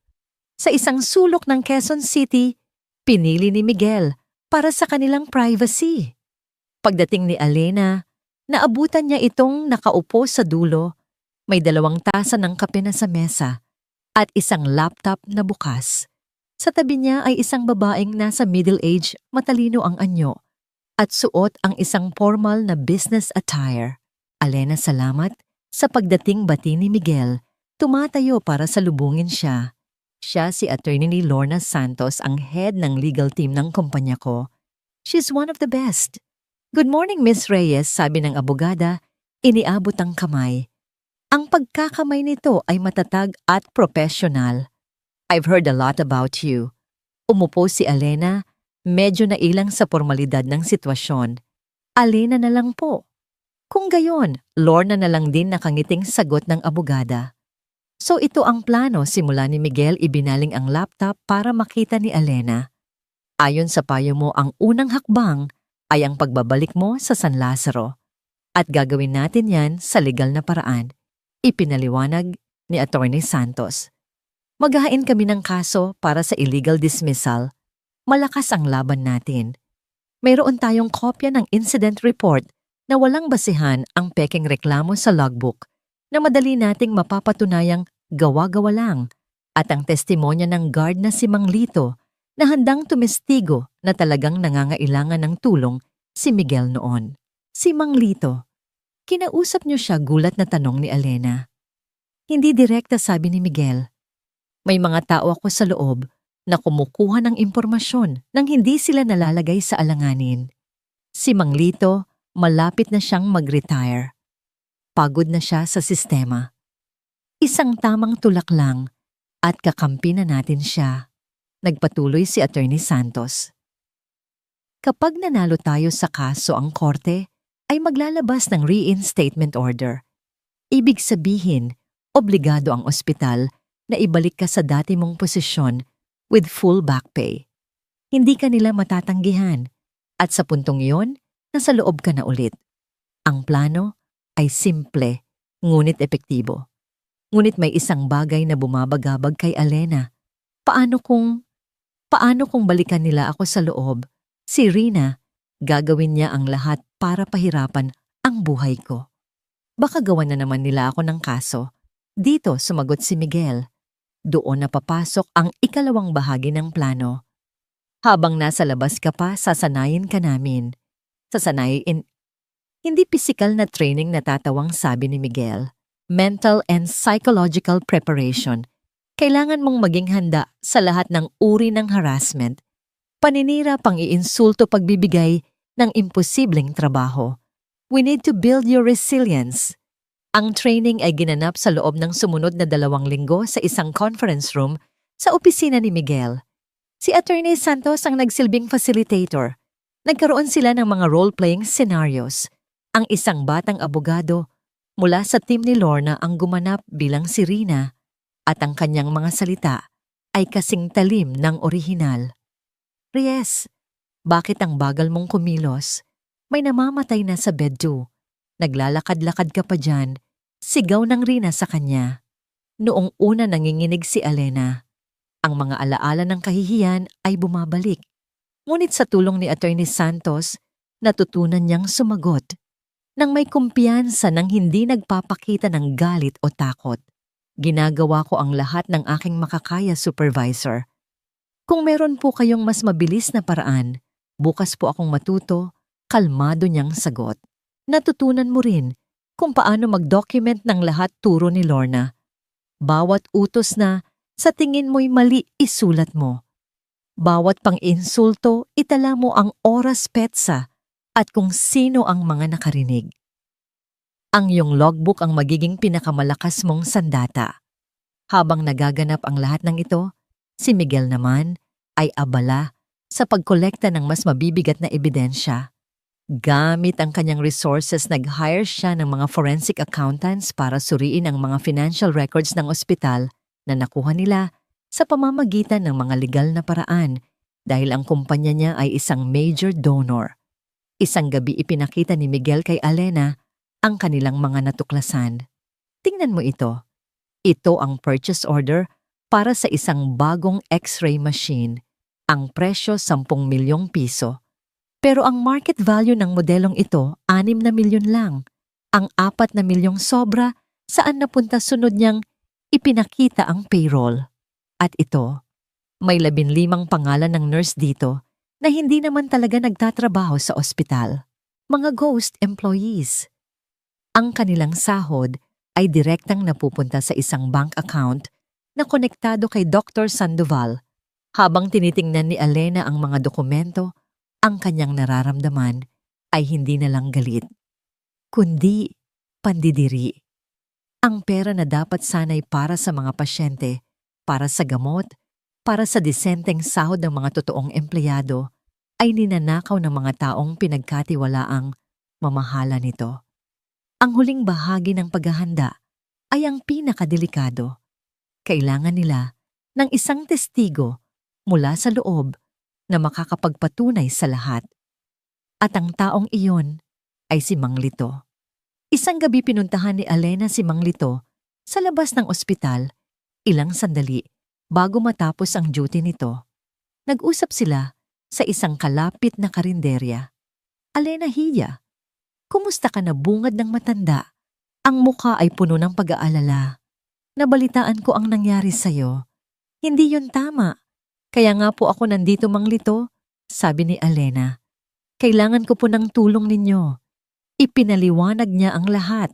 Sa isang sulok ng Quezon City, pinili ni Miguel para sa kanilang privacy. Pagdating ni Alena, naabutan niya itong nakaupo sa dulo, may 2 tasa ng kape na sa mesa at isang laptop na bukas. Sa tabi niya ay isang babaeng nasa middle age, matalino ang anyo, at suot ang isang formal na business attire. Alena, salamat. Sa pagdating bati ni Miguel, tumatayo para salubungin siya. Siya si Attorney Lorna Santos, ang head ng legal team ng kumpanya ko. She's one of the best. Good morning, Miss Reyes, sabi ng abogada, iniabot ang kamay. Ang pagkakamay nito ay matatag at professional. I've heard a lot about you. Umupo si Alena, medyo nailang sa formalidad ng sitwasyon. Alena na lang po. Kung gayon, Lorna na lang din nakangiting sagot ng abogada. So ito ang plano, simula ni Miguel, ibinaling ang laptop para makita ni Alena. Ayon sa payo mo, ang unang hakbang ay ang pagbabalik mo sa San Lazaro. At gagawin natin yan sa legal na paraan, ipinaliwanag ni Attorney Santos. Maghahain kami ng kaso para sa illegal dismissal. Malakas ang laban natin. Mayroon tayong kopya ng incident report na walang basihan ang pekeng reklamo sa logbook na madali nating mapapatunayang gawa-gawa lang, at ang testimonya ng guard na si Mang Lito na handang tumestigo na talagang nangangailangan ng tulong si Miguel noon. Si Mang Lito. Kinausap niyo siya, gulat na tanong ni Alena. Hindi direkta, sabi ni Miguel. May mga tao ako sa loob na kumukuha ng impormasyon nang hindi sila nalalagay sa alanganin. Si Mang Lito, malapit na siyang mag-retire. Pagod na siya sa sistema. Isang tamang tulak lang at kakampi na natin siya. Nagpatuloy si Attorney Santos. Kapag nanalo tayo sa kaso, ang korte ay maglalabas ng reinstatement order. Ibig sabihin, obligado ang ospital na ibalik ka sa dati mong posisyon with full back pay. Hindi ka nila matatanggihan at sa puntong iyon, nasa loob ka na ulit. Ang plano ay simple, ngunit epektibo. Ngunit may isang bagay na bumabagabag kay Alena. Paano kung balikan nila ako sa loob? Si Rina, gagawin niya ang lahat para pahirapan ang buhay ko. Baka gawan na naman nila ako ng kaso. Dito sumagot si Miguel. Doon na papasok ang ikalawang bahagi ng plano. Habang nasa labas ka pa, sasanayin ka namin. Hindi pisikal na training, natatawang sabi ni Miguel. Mental and psychological preparation. Kailangan mong maging handa sa lahat ng uri ng harassment, paninira, pang-iinsulto, pagbibigay ng imposibleng trabaho. We need to build your resilience. Ang training ay ginanap sa loob ng sumunod na 2 linggo sa isang conference room sa opisina ni Miguel. Si Attorney Santos ang nagsilbing facilitator. Nagkaroon sila ng mga role-playing scenarios. Ang isang batang abogado mula sa team ni Lorna ang gumanap bilang si Rina, at ang kanyang mga salita ay kasing talim ng orihinal. Reyes, bakit ang bagal mong kumilos? May namamatay na sa bed 2. Naglalakad-lakad ka pa dyan, sigaw ng Rina sa kanya. Noong una nanginginig si Alena. Ang mga alaala ng kahihiyan ay bumabalik. Ngunit sa tulong ni Attorney Santos, natutunan niyang sumagot. Nang may kumpiyansa, nang hindi nagpapakita ng galit o takot. Ginagawa ko ang lahat ng aking makakaya, Supervisor. Kung meron po kayong mas mabilis na paraan, bukas po akong matuto, kalmado niyang sagot. Natutunan mo rin kung paano mag-document ng lahat, turo ni Lorna. Bawat utos na sa tingin mo'y mali, isulat mo. Bawat pang-insulto, itala mo ang oras petsa at kung sino ang mga nakarinig. Ang iyong logbook ang magiging pinakamalakas mong sandata. Habang nagaganap ang lahat ng ito, si Miguel naman ay abala sa pagkolekta ng mas mabibigat na ebidensya. Gamit ang kanyang resources, nag-hire siya ng mga forensic accountants para suriin ang mga financial records ng ospital na nakuha nila sa pamamagitan ng mga legal na paraan dahil ang kumpanya niya ay isang major donor. Isang gabi ipinakita ni Miguel kay Alena ang kanilang mga natuklasan. Tingnan mo ito. Ito ang purchase order para sa isang bagong X-ray machine. Ang presyo 10 milyong piso. Pero ang market value ng modelong ito, 6 na milyon lang. Ang 4 na milyong sobra saan napunta sunod niyang ipinakita ang payroll. At ito, may 15 pangalan ng nurse dito na hindi naman talaga nagtatrabaho sa ospital. Mga ghost employees. Ang kanilang sahod ay direktang napupunta sa isang bank account na konektado kay Dr. Sandoval. Habang tinitingnan ni Alena ang mga dokumento, ang kanyang nararamdaman ay hindi na lang galit, kundi pandidiri. Ang pera na dapat sanay para sa mga pasyente, para sa gamot, para sa disenteng sahod ng mga totoong empleyado, ay ninanakaw ng mga taong pinagkatiwalaang mamahala nito. Ang huling bahagi ng paghahanda ay ang pinakadelikado. Kailangan nila ng isang testigo mula sa loob na makakapagpatunay sa lahat. At ang taong iyon ay si Mang Lito. Isang gabi pinuntahan ni Alena si Mang Lito sa labas ng ospital, ilang sandali bago matapos ang duty nito. Nag-usap sila sa isang kalapit na karinderya. Alena hiya, kumusta ka na bungad ng matanda? Ang mukha ay puno ng pag-aalala. Nabalitaan ko ang nangyari sa'yo. Hindi yun tama. Kaya nga po ako nandito, Mang Lito, sabi ni Alena. Kailangan ko po ng tulong ninyo. Ipinaliwanag niya ang lahat.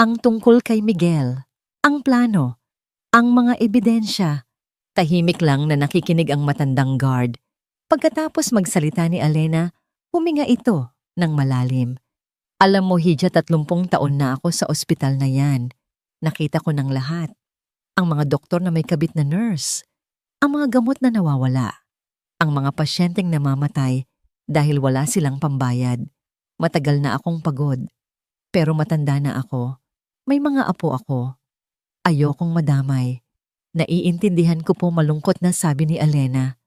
Ang tungkol kay Miguel, ang plano, ang mga ebidensya. Tahimik lang na nakikinig ang matandang guard. Pagkatapos magsalita ni Alena, huminga ito ng malalim. Alam mo, Hija, 30 taon na ako sa ospital na yan. Nakita ko ng lahat. Ang mga doktor na may kabit na nurse. Ang mga gamot na nawawala, ang mga pasyenteng namamatay dahil wala silang pambayad. Matagal na akong pagod, pero matanda na ako. May mga apo ako. Ayokong madamay. Naiintindihan ko po, malungkot na sabi ni Alena.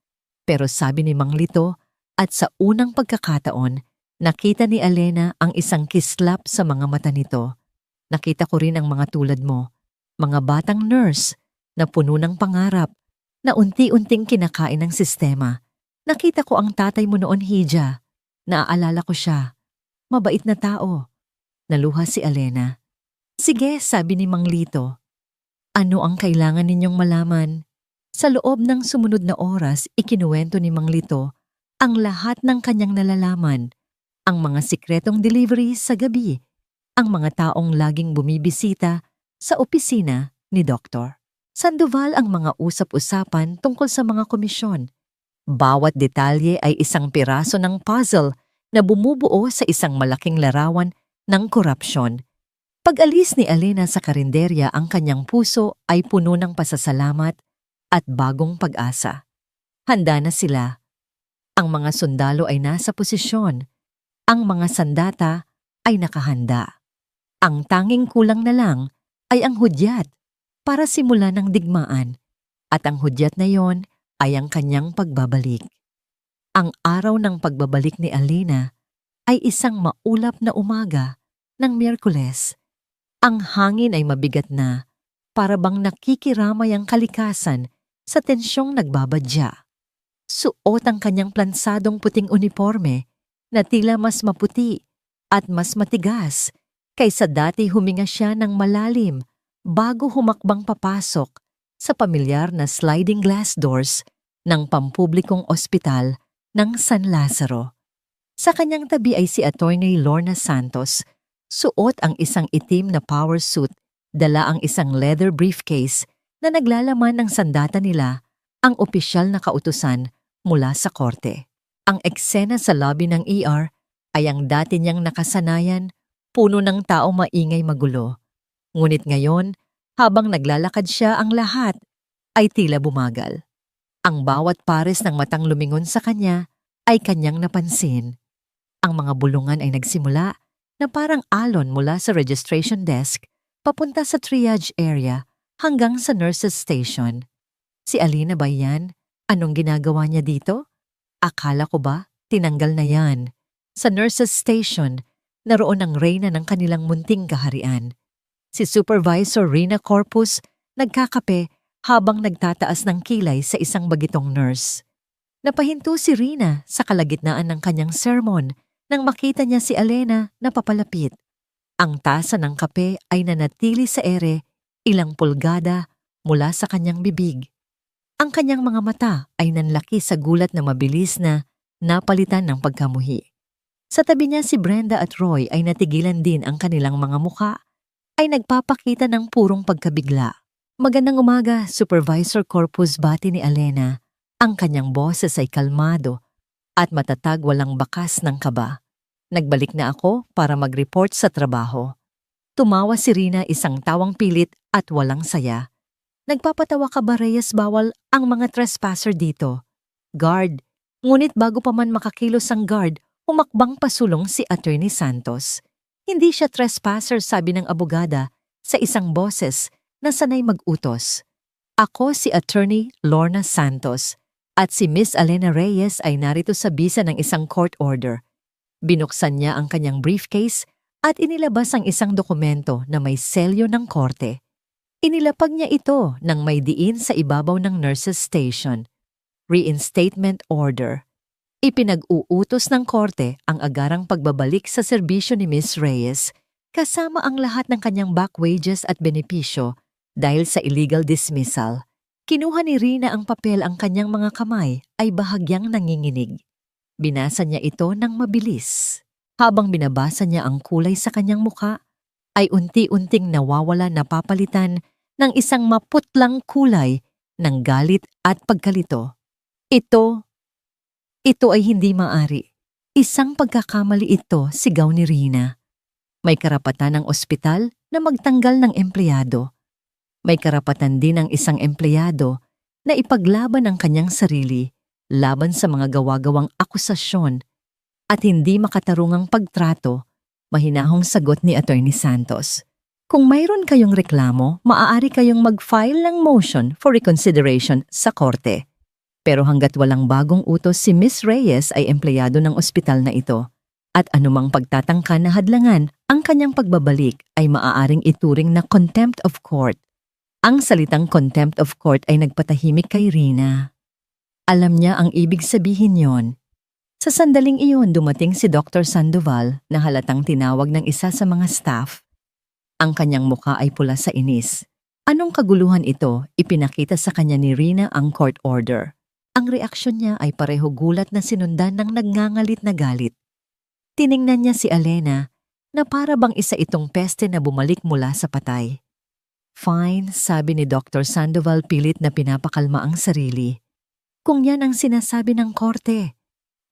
Pero sabi ni Mang Lito at sa unang pagkakataon, nakita ni Alena ang isang kislap sa mga mata nito. Nakita ko rin ang mga tulad mo, mga batang nurse na puno ng pangarap, na unti-unting kinakain ng sistema. Nakita ko ang tatay mo noon, Hija. Naaalala ko siya. Mabait na tao. Naluha si Alena. Sige, sabi ni Mang Lito. Ano ang kailangan ninyong malaman? Sa loob ng sumunod na oras, ikinuwento ni Mang Lito ang lahat ng kanyang nalalaman. Ang mga sikretong delivery sa gabi. Ang mga taong laging bumibisita sa opisina ni Doktor Sandoval, ang mga usap-usapan tungkol sa mga komisyon. Bawat detalye ay isang piraso ng puzzle na bumubuo sa isang malaking larawan ng korupsyon. Pag-alis ni Alena sa karinderya, ang kanyang puso ay puno ng pasasalamat at bagong pag-asa. Handa na sila. Ang mga sundalo ay nasa posisyon. Ang mga sandata ay nakahanda. Ang tanging kulang na lang ay ang hudyat para simulan ng digmaan, at ang hudyat na yon ay ang kanyang pagbabalik. Ang araw ng pagbabalik ni Alena ay isang maulap na umaga ng Miyerkules. Ang hangin ay mabigat na, para bang nakikiramay ang kalikasan sa tensyong nagbabadya. Suot ang kanyang plansadong puting uniforme na tila mas maputi at mas matigas kaysa dati. Huminga siya ng malalim bago humakbang papasok sa pamilyar na sliding glass doors ng pampublikong ospital ng San Lazaro. Sa kanyang tabi ay si Attorney Lorna Santos, suot ang isang itim na power suit, dala ang isang leather briefcase na naglalaman ng sandata nila, ang opisyal na kautusan mula sa korte. Ang eksena sa lobby ng ER ay ang dati niyang nakasanayan, puno ng tao maingay magulo. Ngunit ngayon, habang naglalakad siya ang lahat, ay tila bumagal. Ang bawat pares ng matang lumingon sa kanya ay kanyang napansin. Ang mga bulungan ay nagsimula na parang alon mula sa registration desk papunta sa triage area hanggang sa nurse's station. Si Alina ba yan? Anong ginagawa niya dito? Akala ko ba tinanggal na yan? Sa nurse's station, naroon ang reyna ng kanilang munting kaharian. Si Supervisor Rina Corpus nagkakape habang nagtataas ng kilay sa isang bagitong nurse. Napahinto si Rina sa kalagitnaan ng kanyang sermon nang makita niya si Alena na papalapit. Ang tasa ng kape ay nanatili sa ere ilang pulgada mula sa kanyang bibig. Ang kanyang mga mata ay nanlaki sa gulat na mabilis na napalitan ng pagkamuhi. Sa tabi niya si Brenda at Roy ay natigilan din ang kanilang mga muka ay nagpapakita ng purong pagkabigla. Magandang umaga, Supervisor Corpus, bati ni Alena. Ang kanyang boses ay kalmado at matatag, walang bakas ng kaba. Nagbalik na ako para mag-report sa trabaho. Tumawa si Rina, isang tawang pilit at walang saya. Nagpapatawa ka ba, Reyes? Bawal ang mga trespasser dito. Guard. Ngunit bago pa man makakilos ang guard, humakbang pasulong si Attorney Santos. Hindi siya trespasser, sabi ng abogada sa isang boses na sanay mag-utos. Ako si Attorney Lorna Santos at si Miss Alena Reyes ay narito sa bisa ng isang court order. Binuksan niya ang kanyang briefcase at inilabas ang isang dokumento na may selyo ng korte. Inilapag niya ito nang may diin sa ibabaw ng nurse's station. Reinstatement order. Ipinag-uutos ng korte ang agarang pagbabalik sa serbisyo ni Miss Reyes kasama ang lahat ng kanyang back wages at benepisyo dahil sa illegal dismissal. Kinuha ni Rina ang papel, ang kanyang mga kamay ay bahagyang nanginginig. Binasa niya ito ng mabilis. Habang binabasa niya ang kulay sa kanyang muka, ay unti-unting nawawala, napapalitan ng isang maputlang kulay ng galit at pagkalito. Ito ay hindi maari. Isang pagkakamali ito, sigaw ni Rina. May karapatan ng ospital na magtanggal ng empleyado. May karapatan din ng isang empleyado na ipaglaban ang kanyang sarili laban sa mga gawa-gawang akusasyon at hindi makatarungang pagtrato, mahinahong sagot ni Attorney Santos. Kung mayroon kayong reklamo, maaari kayong mag-file ng motion for reconsideration sa korte. Pero hanggat walang bagong utos, si Miss Reyes ay empleyado ng ospital na ito at anumang pagtatangka na hadlangan ang kanyang pagbabalik ay maaaring ituring na contempt of court. Ang salitang contempt of court ay nagpatahimik kay Rina. Alam niya ang ibig sabihin yon. Sa sandaling iyon dumating si Dr. Sandoval na halatang tinawag ng isa sa mga staff. Ang kanyang muka ay pula sa inis. Anong kaguluhan ito? Ipinakita sa kanya ni Rina ang court order. Ang reaksyon niya ay pareho gulat na sinundan ng nagngangalit na galit. Tiningnan niya si Alena na para bang isa itong peste na bumalik mula sa patay. Fine, sabi ni Dr. Sandoval, pilit na pinapakalma ang sarili. Kung yan ang sinasabi ng korte.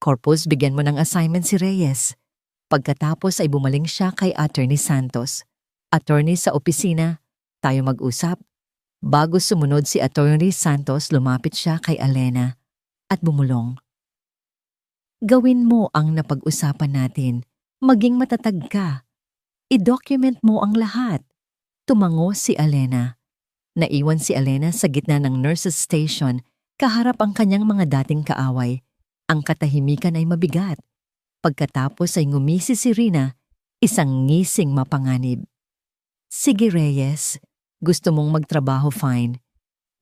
Corpus, bigyan mo ng assignment si Reyes. Pagkatapos ay bumaling siya kay Attorney Santos. Attorney, sa opisina, tayo mag-usap. Bago sumunod si Attorney Santos, lumapit siya kay Alena at bumulong. Gawin mo ang napag-usapan natin. Maging matatag ka. I-document mo ang lahat. Tumango si Alena. Naiwan si Alena sa gitna ng nurse's station, kaharap ang kanyang mga dating kaaway. Ang katahimikan ay mabigat. Pagkatapos ay ngumisi si Rina, isang ngising mapanganib. Sige, Reyes. Gusto mong magtrabaho, fine.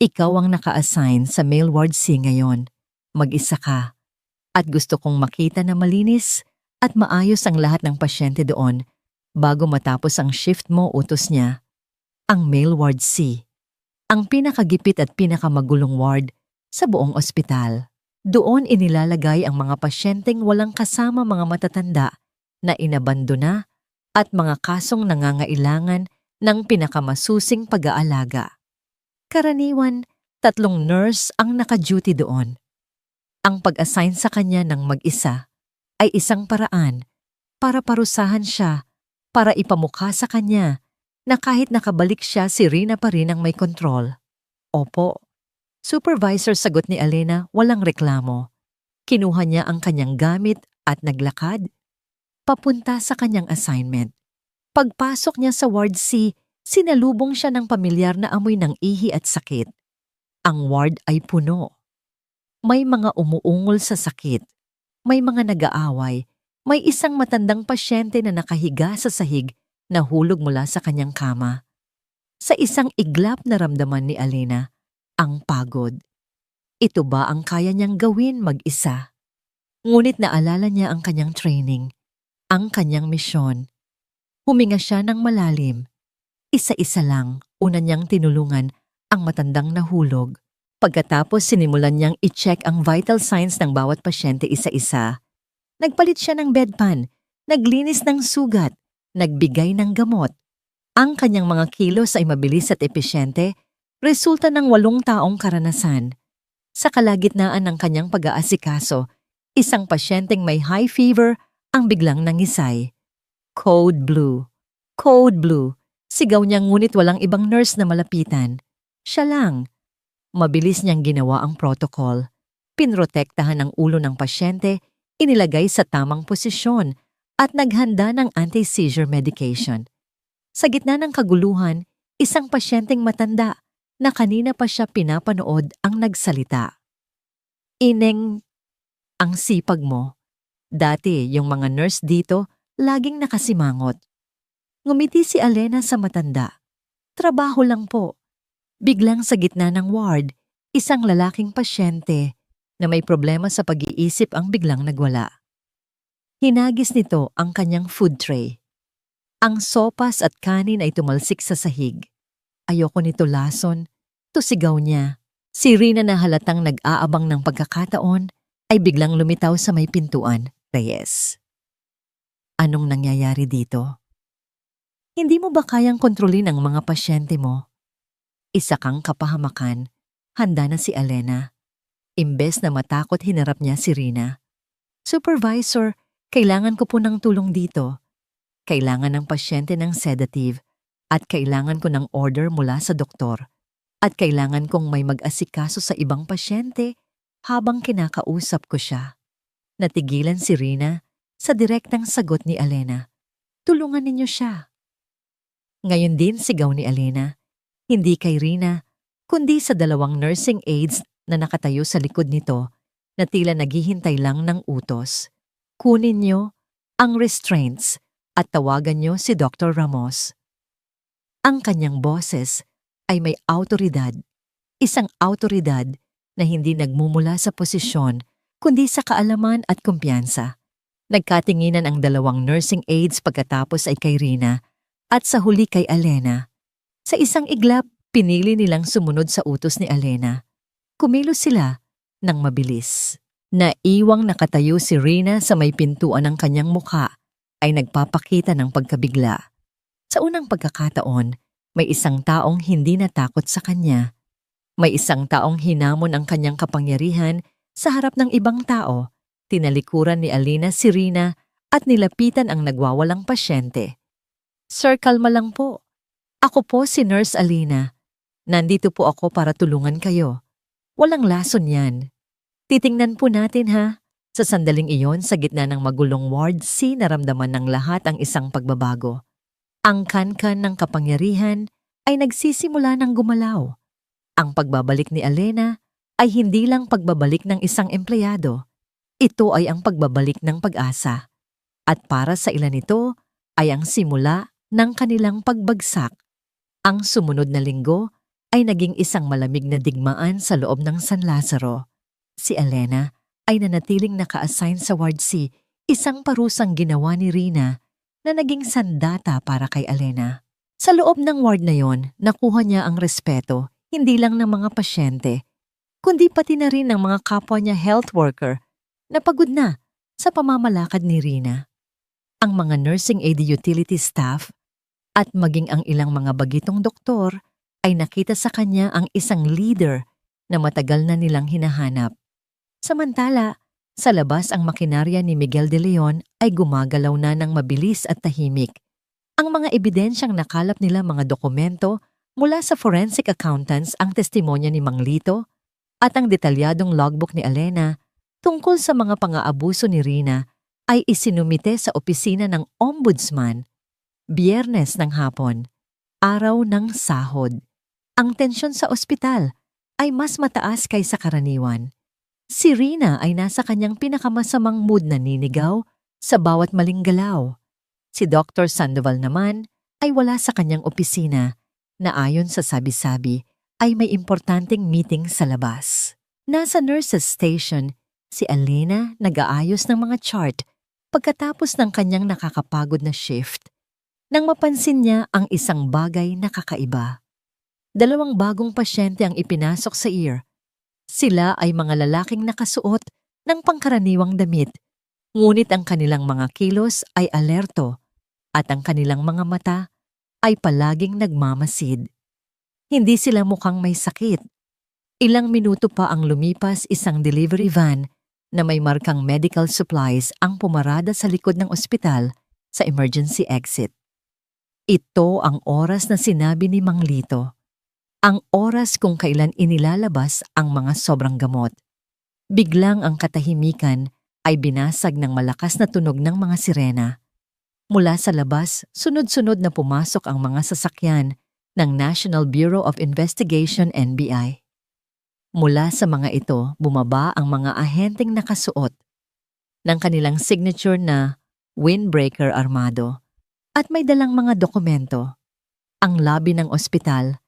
Ikaw ang naka-assign sa male ward C ngayon. Mag-isa ka. At gusto kong makita na malinis at maayos ang lahat ng pasyente doon bago matapos ang shift mo, utos niya. Ang male ward C. Ang pinakagipit at pinakamagulong ward sa buong ospital. Doon inilalagay ang mga pasyenteng walang kasama, mga matatanda na inabandona at mga kasong nangangailangan ng pinakamasusing pag-aalaga. Karaniwan, 3 nurse ang naka-duty doon. Ang pag-assign sa kanya ng mag-isa ay isang paraan para parusahan siya, para ipamukha sa kanya na kahit nakabalik siya, si Rina pa rin ang may kontrol. Opo. Supervisor, sagot ni Alena, walang reklamo. Kinuha niya ang kanyang gamit at naglakad papunta sa kanyang assignment. Pagpasok niya sa Ward C, sinalubong siya ng pamilyar na amoy ng ihi at sakit. Ang ward ay puno. May mga umuungol sa sakit. May mga nag-aaway. May isang matandang pasyente na nakahiga sa sahig na hulog mula sa kanyang kama. Sa isang iglap na ramdaman ni Alena, ang pagod. Ito ba ang kaya niyang gawin mag-isa? Ngunit naalala niya ang kanyang training, ang kanyang misyon. Huminga siya ng malalim. Isa-isa lang, una niyang tinulungan ang matandang nahulog. Pagkatapos sinimulan niyang i-check ang vital signs ng bawat pasyente isa-isa. Nagpalit siya ng bedpan, naglinis ng sugat, nagbigay ng gamot. Ang kanyang mga kilos ay mabilis at epesyente, resulta ng 8 taong karanasan. Sa kalagitnaan ng kanyang pag-aasikaso, isang pasyenteng may high fever ang biglang nangisay. Code Blue. Code Blue. Sigaw niya ngunit walang ibang nurse na malapitan. Siya lang. Mabilis niyang ginawa ang protocol. Pinrotektahan ang ulo ng pasyente, inilagay sa tamang posisyon, at naghanda ng anti-seizure medication. Sa gitna ng kaguluhan, isang pasyenteng matanda na kanina pa siya pinapanood ang nagsalita. Ineng, ang sipag mo. Dati yung mga nurse dito laging nakasimangot. Ngumiti si Alena sa matanda. Trabaho lang po. Biglang sa gitna ng ward, isang lalaking pasyente na may problema sa pag-iisip ang biglang nagwala. Hinagis nito ang kanyang food tray. Ang sopas at kanin ay tumalsik sa sahig. Ayoko nito lason, to sigaw niya. Si Rina na halatang nag-aabang ng pagkakataon ay biglang lumitaw sa may pintuan. Reyes. Anong nangyayari dito? Hindi mo ba kayang kontrolin ang mga pasyente mo? Isa kang kapahamakan, handa na si Alena. Imbes na matakot, hinarap niya si Rina. Supervisor, kailangan ko po ng tulong dito. Kailangan ng pasyente ng sedative at kailangan ko ng order mula sa doktor. At kailangan kong may mag-asikaso sa ibang pasyente habang kinakausap ko siya. Natigilan si Rina sa direktang sagot ni Alena. Tulungan ninyo siya. Ngayon din sigaw ni Alena. Hindi kay Rina, kundi sa 2 nursing aides na nakatayo sa likod nito na tila naghihintay lang ng utos. Kunin niyo ang restraints at tawagan niyo si Dr. Ramos. Ang kanyang boses ay may awtoridad, isang awtoridad na hindi nagmumula sa posisyon kundi sa kaalaman at kumpiyansa. Nagkatinginan ang 2 nursing aides pagkatapos ay kay Rina at sa huli kay Alena. Sa isang iglap, pinili nilang sumunod sa utos ni Alena. Kumilos sila ng mabilis. Naiwang nakatayo si Rina sa may pintuan ng kanyang mukha ay nagpapakita ng pagkabigla. Sa unang pagkakataon, may isang taong hindi natakot sa kanya. May isang taong hinamon ang kanyang kapangyarihan sa harap ng ibang tao. Tinalikuran ni Alena si Rina at nilapitan ang nagwawalang pasyente. Sir, kalma lang po. Ako po si Nurse Alena. Nandito po ako para tulungan kayo. Walang lason yan. Titingnan po natin ha. Sa sandaling iyon, sa gitna ng magulong Ward C, naramdaman ng lahat ang isang pagbabago. Ang kankan ng kapangyarihan ay nagsisimula ng gumalaw. Ang pagbabalik ni Alena ay hindi lang pagbabalik ng isang empleyado. Ito ay ang pagbabalik ng pag-asa. At para sa ilan ito ay ang simula ng kanilang pagbagsak. Ang sumunod na linggo ay naging isang malamig na digmaan sa loob ng San Lazaro. Si Alena ay nanatiling naka-assign sa Ward C, isang parusang ginawa ni Rina na naging sandata para kay Alena. Sa loob ng ward na yon, nakuha niya ang respeto, hindi lang ng mga pasyente, kundi pati na rin ng mga kapwa niya health worker na pagod na sa pamamalakad ni Rina. Ang mga nursing aid utility staff at maging ang ilang mga bagitong doktor ay nakita sa kanya ang isang leader na matagal na nilang hinahanap. Samantala, Sa labas ang makinarya ni Miguel de Leon ay gumagalaw na ng mabilis at tahimik. Ang mga ebidensyang nakalap nila mga dokumento mula sa forensic accountants, ang testimonya ni Mang Lito at ang detalyadong logbook ni Elena tungkol sa mga pang-aabuso ni Rina ay isinumite sa opisina ng Ombudsman. Biyernes ng hapon, araw ng sahod. Ang tensyon sa ospital ay mas mataas kaysa karaniwan. Si Rina ay nasa kanyang pinakamasamang mood, naninigaw sa bawat maling galaw. Si Dr. Sandoval naman ay wala sa kanyang opisina na ayon sa sabi-sabi ay may importanteng meeting sa labas. Nasa nurses station, si Elena nag-aayos ng mga chart pagkatapos ng kanyang nakakapagod na shift. Nang mapansin niya ang isang bagay na kakaiba. 2 bagong pasyente ang ipinasok sa ER. Sila ay mga lalaking nakasuot ng pangkaraniwang damit, ngunit ang kanilang mga kilos ay alerto at ang kanilang mga mata ay palaging nagmamasid. Hindi sila mukhang may sakit. Ilang minuto pa ang lumipas, isang delivery van na may markang medical supplies ang pumarada sa likod ng ospital sa emergency exit. Ito ang oras na sinabi ni Mang Lito. Ang oras kung kailan inilalabas ang mga sobrang gamot. Biglang ang katahimikan ay binasag ng malakas na tunog ng mga sirena. Mula sa labas, sunod-sunod na pumasok ang mga sasakyan ng National Bureau of Investigation, NBI. Mula sa mga ito, bumaba ang mga ahenteng nakasuot ng kanilang signature na windbreaker armado at may dalang mga dokumento. Ang lobby ng ospital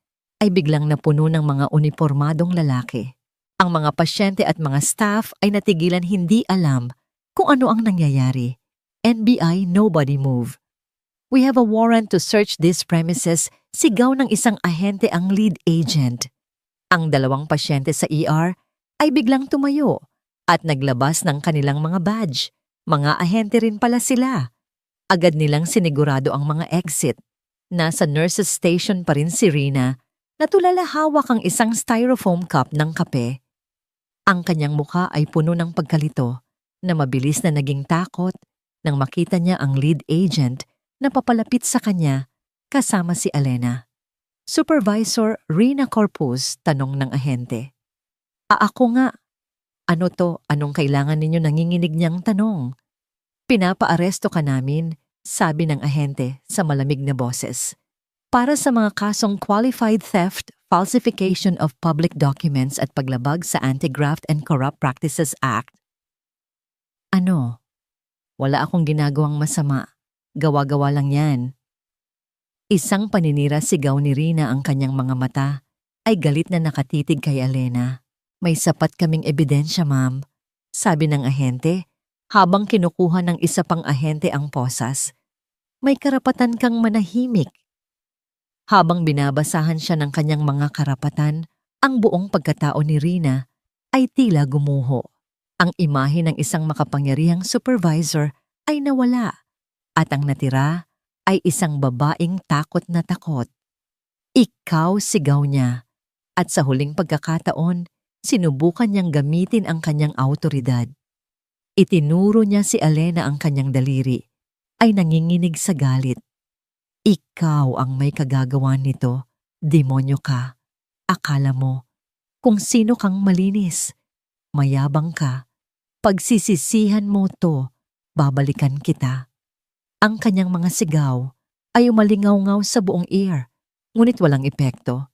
ay biglang napuno ng mga unipormadong lalaki. Ang mga pasyente at mga staff ay natigilan, hindi alam kung ano ang nangyayari. NBI, nobody move. We have a warrant to search these premises, sigaw ng isang ahente, ang lead agent. Ang 2 pasyente sa ER ay biglang tumayo at naglabas ng kanilang mga badge. Mga ahente rin pala sila. Agad nilang sinigurado ang mga exit. Nasa nurses station pa rin si Rina na tulala hawak ang isang styrofoam cup ng kape. Ang kanyang mukha ay puno ng pagkalito na mabilis na naging takot nang makita niya ang lead agent na papalapit sa kanya kasama si Elena. Supervisor Rina Corpus, tanong ng ahente. Ako nga. Ano to? Anong kailangan ninyo? Nanginginig niyang tanong. Pinapaaresto ka namin, sabi ng ahente sa malamig na boses. Para sa mga kasong qualified theft, falsification of public documents at paglabag sa Anti-Graft and Corrupt Practices Act. Ano? Wala akong ginagawang masama. Gawa-gawa lang yan. Isang paninira, sigaw ni Rina. Ang kanyang mga mata ay galit na nakatitig kay Elena. May sapat kaming ebidensya, ma'am, sabi ng ahente habang kinukuha ng isa pang ahente ang posas. May karapatan kang manahimik. Habang binabasahan siya ng kanyang mga karapatan, ang buong pagkatao ni Rina ay tila gumuho. Ang imahe ng isang makapangyarihang supervisor ay nawala at ang natira ay isang babaeng takot na takot. Ikaw, sigaw niya. At sa huling pagkakataon, sinubukan niyang gamitin ang kanyang autoridad. Itinuro niya si Elena ang kanyang daliri, ay nanginginig sa galit. Ikaw ang may kagagawan nito, demonyo ka. Akala mo kung sino kang malinis, mayabang ka. Pagsisisihan mo to, babalikan kita. Ang kanyang mga sigaw ay umalingaw-ngaw sa buong ear, ngunit walang epekto.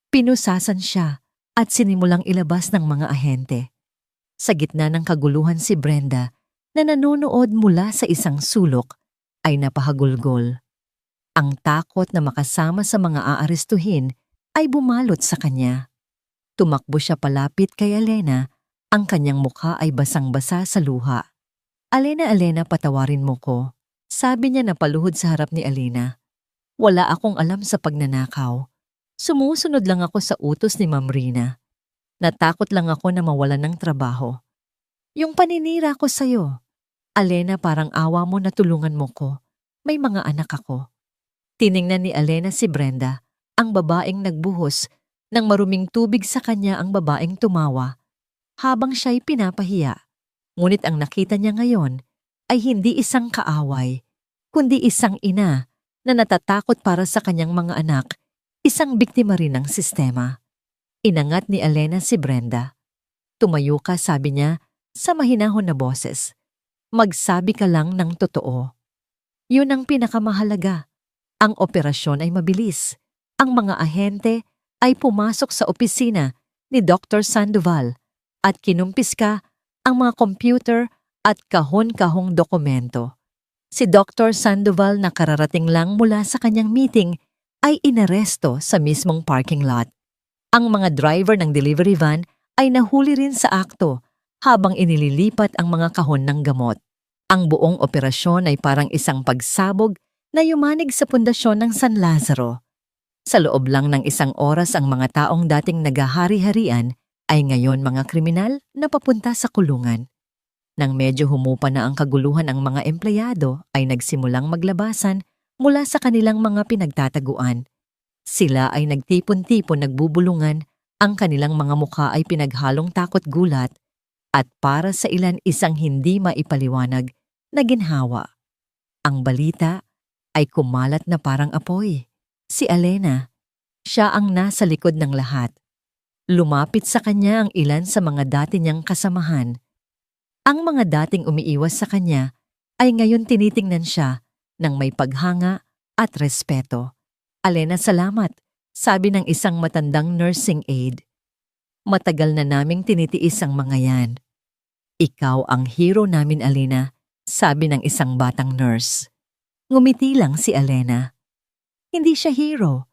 Pinusasan siya at sinimulang ilabas ng mga ahente. Sa gitna ng kaguluhan, si Brenda na nanonood mula sa isang sulok ay napahagulgol. Ang takot na makasama sa mga aarestuhin ay bumalot sa kanya. Tumakbo siya palapit kay Elena, ang kanyang mukha ay basang-basa sa luha. Elena, patawarin mo ko, sabi niya na paluhod sa harap ni Elena. Wala akong alam sa pagnanakaw. Sumusunod lang ako sa utos ni Ma'am Rina. Natakot lang ako na mawalan ng trabaho. Yung paninira ko sa'yo. Elena, parang awa mo na tulungan mo ko. May mga anak ako. Tiningnan ni Elena si Brenda, ang babaeng nagbuhos ng maruming tubig sa kanya. Ang babaeng tumawa habang siya'y pinapahiya. Ngunit ang nakita niya ngayon ay hindi isang kaaway, kundi isang ina na natatakot para sa kanyang mga anak, isang biktima rin ng sistema. Inangat ni Elena si Brenda. Tumayo ka, sabi niya sa mahinahon na boses. Magsabi ka lang ng totoo. Yun ang pinakamahalaga. Ang operasyon ay mabilis. Ang mga ahente ay pumasok sa opisina ni Dr. Sandoval at kinumpis ka ang mga computer at kahon-kahong dokumento. Si Dr. Sandoval na kararating lang mula sa kanyang meeting ay inaresto sa mismong parking lot. Ang mga driver ng delivery van ay nahuli rin sa akto habang inililipat ang mga kahon ng gamot. Ang buong operasyon ay parang isang pagsabog na yumanig sa pundasyon ng San Lazaro. Sa loob lang ng isang oras ang mga taong dating naghahari-harian ay ngayon mga kriminal na papunta sa kulungan. Nang medyo humupa na ang kaguluhan ang mga empleyado ay nagsimulang maglabasan mula sa kanilang mga pinagtataguan. Sila ay nagtipon-tipon nagbubulungan, ang kanilang mga mukha ay pinaghalong takot-gulat at para sa ilan isang hindi maipaliwanag na ginhawa. Ang balita ay kumalat na parang apoy. Si Elena, siya ang nasa likod ng lahat. Lumapit sa kanya ang ilan sa mga dati niyang kasamahan. Ang mga dating umiiwas sa kanya ay ngayon tinitingnan siya ng may paghanga at respeto. Elena, salamat, sabi ng isang matandang nursing aide. Matagal na naming tinitiis ang mga yan. Ikaw ang hero namin, Elena, sabi ng isang batang nurse. Ngumiti lang si Elena. Hindi siya hero.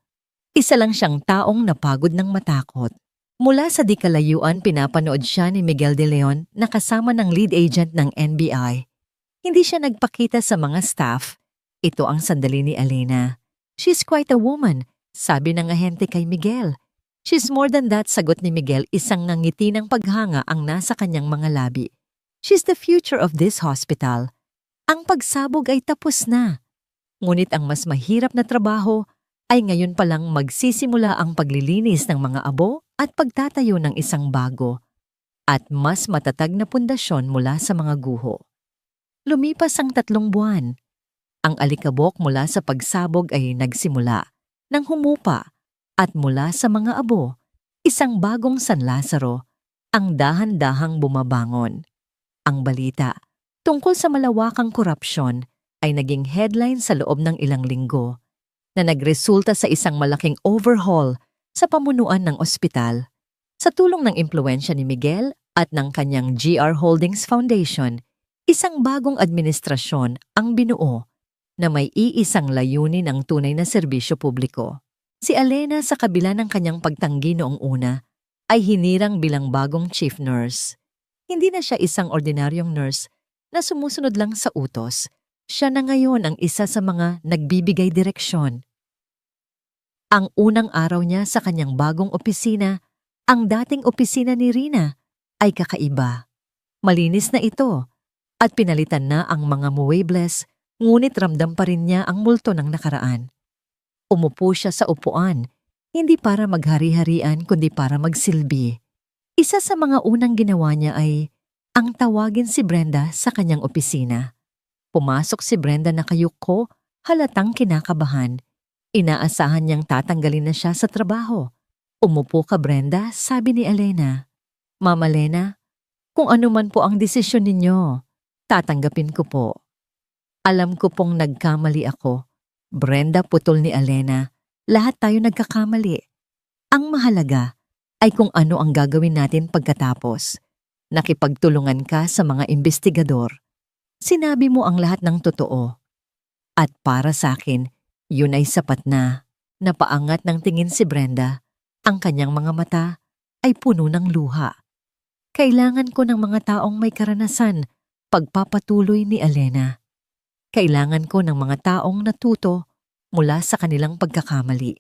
Isa lang siyang taong napagod ng matakot. Mula sa di kalayuan pinapanood siya ni Miguel de Leon na kasama ng lead agent ng NBI. Hindi siya nagpakita sa mga staff. Ito ang sandali ni Elena. She's quite a woman, sabi ng ahente kay Miguel. She's more than that, sagot ni Miguel, isang ngangiti ng paghanga ang nasa kanyang mga labi. She's the future of this hospital. Ang pagsabog ay tapos na. Ngunit ang mas mahirap na trabaho ay ngayon palang magsisimula ang paglilinis ng mga abo at pagtatayo ng isang bago at mas matatag na pundasyon mula sa mga guho. Lumipas ang 3 buwan. Ang alikabok mula sa pagsabog ay nagsimula nang humupa at mula sa mga abo, isang bagong San Lazaro ang dahan-dahang bumabangon. Ang balita tungkol sa malawakang korupsyon ay naging headline sa loob ng ilang linggo na nagresulta sa isang malaking overhaul sa pamunuan ng ospital. Sa tulong ng impluwensya ni Miguel at ng kanyang GR Holdings Foundation, isang bagong administrasyon ang binuo na may iisang layunin ang tunay na serbisyo publiko. Si Elena sa kabila ng kanyang pagtanggi noong una ay hinirang bilang bagong chief nurse. Hindi na siya isang ordinaryong nurse na sumusunod lang sa utos. Siya na ngayon ang isa sa mga nagbibigay direksyon. Ang unang araw niya sa kanyang bagong opisina, ang dating opisina ni Rina, ay kakaiba. Malinis na ito at pinalitan na ang mga muebles, ngunit ramdam pa rin niya ang multo ng nakaraan. Umupo siya sa upuan, hindi para maghari-harian kundi para magsilbi. Isa sa mga unang ginawa niya ay ang tawagin si Brenda sa kanyang opisina. Pumasok si Brenda na kayuko, halatang kinakabahan. Inaasahan niyang tatanggalin na siya sa trabaho. Umupo ka, Brenda, sabi ni Elena. Mama Elena, kung ano man po ang desisyon ninyo, tatanggapin ko po. Alam ko pong nagkamali ako. Brenda, putol ni Elena. Lahat tayo nagkakamali. Ang mahalaga ay kung ano ang gagawin natin pagkatapos. Nakipagtulungan ka sa mga investigador. Sinabi mo ang lahat ng totoo. At para sa akin, yun ay sapat na. Napaangat ng tingin si Brenda. Ang kanyang mga mata ay puno ng luha. Kailangan ko ng mga taong may karanasan, pagpapatuloy ni Elena. Kailangan ko ng mga taong natuto mula sa kanilang pagkakamali.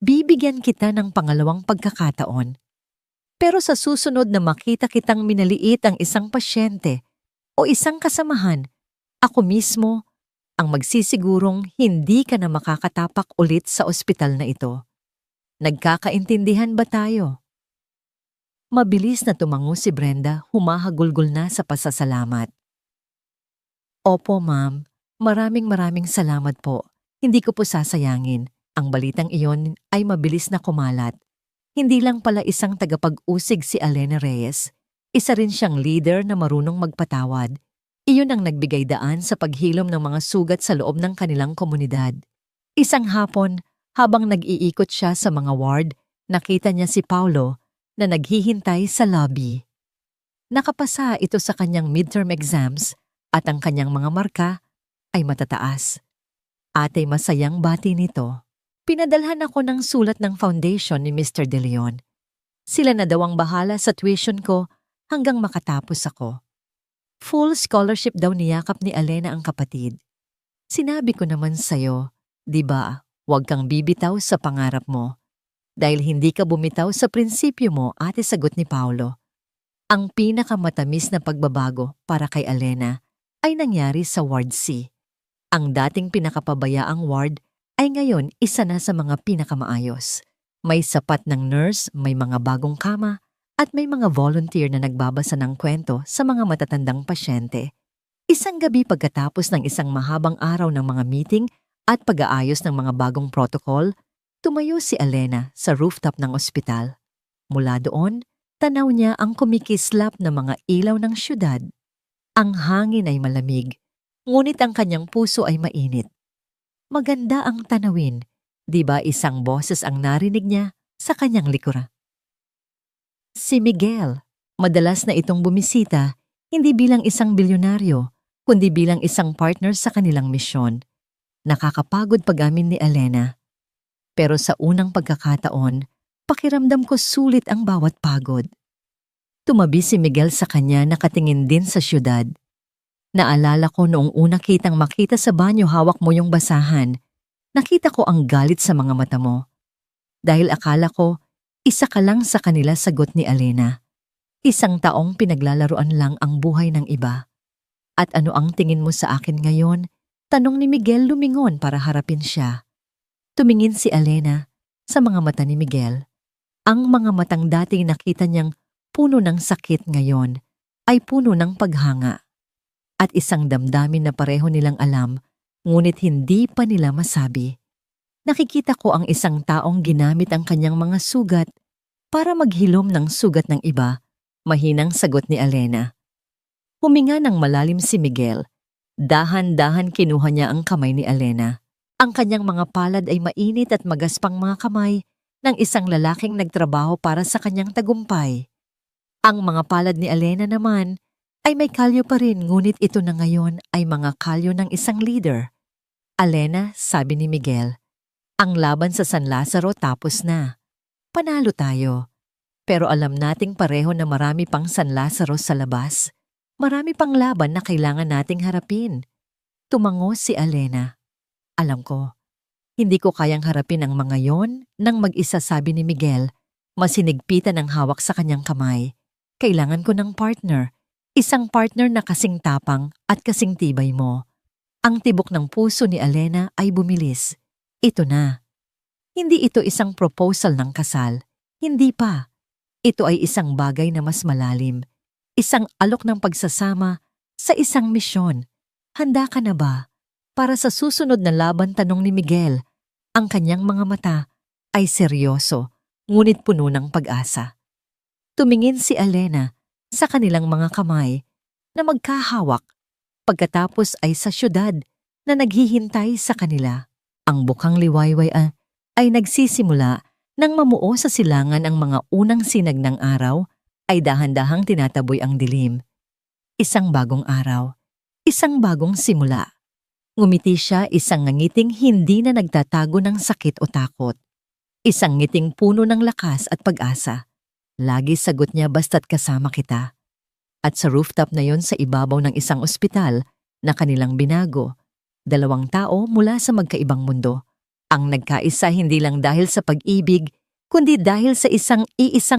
Bibigyan kita ng pangalawang pagkakataon. Pero sa susunod na makita kitang minaliit ang isang pasyente o isang kasamahan, ako mismo ang magsisigurong hindi ka na makakatapak ulit sa ospital na ito. Nagkakaintindihan ba tayo? Mabilis na tumango si Brenda, humahagulgol na sa pasasalamat. Opo, ma'am. Maraming salamat po. Hindi ko po sasayangin. Ang balitang iyon ay mabilis na kumalat. Hindi lang pala isang tagapag-usig si Alena Reyes. Isa rin siyang leader na marunong magpatawad. Iyon ang nagbigay daan sa paghilom ng mga sugat sa loob ng kanilang komunidad. Isang hapon, habang nag-iikot siya sa mga ward, nakita niya si Paulo na naghihintay sa lobby. Nakapasa ito sa kanyang midterm exams at ang kanyang mga marka ay matataas. Atay masayang bati nito. Pinadalhan ako ng sulat ng foundation ni Mr. De Leon. Sila na daw ang bahala sa tuition ko hanggang makatapos ako. Full scholarship daw niyakap ni Alena ang kapatid. Sinabi ko naman sa'yo, di ba, huwag kang bibitaw sa pangarap mo. Dahil hindi ka bumitaw sa prinsipyo mo, ate, sagot ni Paulo. Ang pinakamatamis na pagbabago para kay Alena ay nangyari sa Ward C. Ang dating pinakapabayaang ward ay ngayon isa na sa mga pinakamaayos. May sapat ng nurse, may mga bagong kama, at may mga volunteer na nagbabasa ng kwento sa mga matatandang pasyente. Isang gabi pagkatapos ng isang mahabang araw ng mga meeting at pag-aayos ng mga bagong protocol, tumayo si Alena sa rooftop ng ospital. Mula doon, tanaw niya ang kumikislap na mga ilaw ng syudad. Ang hangin ay malamig, ngunit ang kanyang puso ay mainit. Maganda ang tanawin, di ba isang boses ang narinig niya sa kanyang likuran. Si Miguel, madalas na itong bumisita, hindi bilang isang bilyonaryo, kundi bilang isang partner sa kanilang misyon. Nakakapagod pag-amin ni Alena. Pero sa unang pagkakataon, pakiramdam ko sulit ang bawat pagod. Tumabi si Miguel sa kanya, nakatingin din sa syudad. Naalala ko noong una kitang makita sa banyo, hawak mo yung basahan. Nakita ko ang galit sa mga mata mo. Dahil akala ko, isa ka lang sa kanila, sagot ni Alena. Isang taong pinaglalaruan lang ang buhay ng iba. At ano ang tingin mo sa akin ngayon? Tanong ni Miguel, lumingon para harapin siya. Tumingin si Alena sa mga mata ni Miguel. Ang mga matang dati nakita niyang puno ng sakit ngayon ay puno ng paghanga. At isang damdamin na pareho nilang alam, ngunit hindi pa nila masabi. Nakikita ko ang isang taong ginamit ang kanyang mga sugat para maghilom ng sugat ng iba, mahinang sagot ni Alena. Huminga ng malalim si Miguel. Dahan-dahan kinuha niya ang kamay ni Alena. Ang kanyang mga palad ay mainit at magaspang mga kamay ng isang lalaking nagtrabaho para sa kanyang tagumpay. Ang mga palad ni Alena naman ay may kalyo pa rin, ngunit ito na ngayon ay mga kalyo ng isang leader. Alena, sabi ni Miguel, ang laban sa San Lazaro tapos na. Panalo tayo. Pero alam nating pareho na marami pang San Lazaro sa labas. Marami pang laban na kailangan nating harapin. Tumango si Alena. Alam ko, hindi ko kayang harapin ang mga yon nang mag-isa, sabi ni Miguel. Masinigpitan ang hawak sa kanyang kamay. Kailangan ko ng partner. Isang partner na kasing tapang at kasing tibay mo. Ang tibok ng puso ni Alena ay bumilis. Ito na. Hindi ito isang proposal ng kasal. Hindi pa. Ito ay isang bagay na mas malalim. Isang alok ng pagsasama sa isang misyon. Handa ka na ba? Para sa susunod na laban, tanong ni Miguel. Ang kanyang mga mata ay seryoso, ngunit puno ng pag-asa. Tumingin si Alena sa kanilang mga kamay na magkahawak. Pagkatapos ay sa syudad na naghihintay sa kanila. Ang bukang liwayway ay nagsisimula nang mamuo sa silangan. Ang mga unang sinag ng araw ay dahan-dahang tinataboy ang dilim. Isang bagong araw, isang bagong simula. Ngumiti siya, isang ngiting hindi na nagtatago ng sakit o takot. Isang ngiting puno ng lakas at pag-asa. Lagi sagot niya, basta't kasama kita. At sa rooftop na yon sa ibabaw ng isang ospital na kanilang binago, dalawang tao mula sa magkaibang mundo. Ang nagkaisa hindi lang dahil sa pag-ibig, kundi dahil sa isang iisang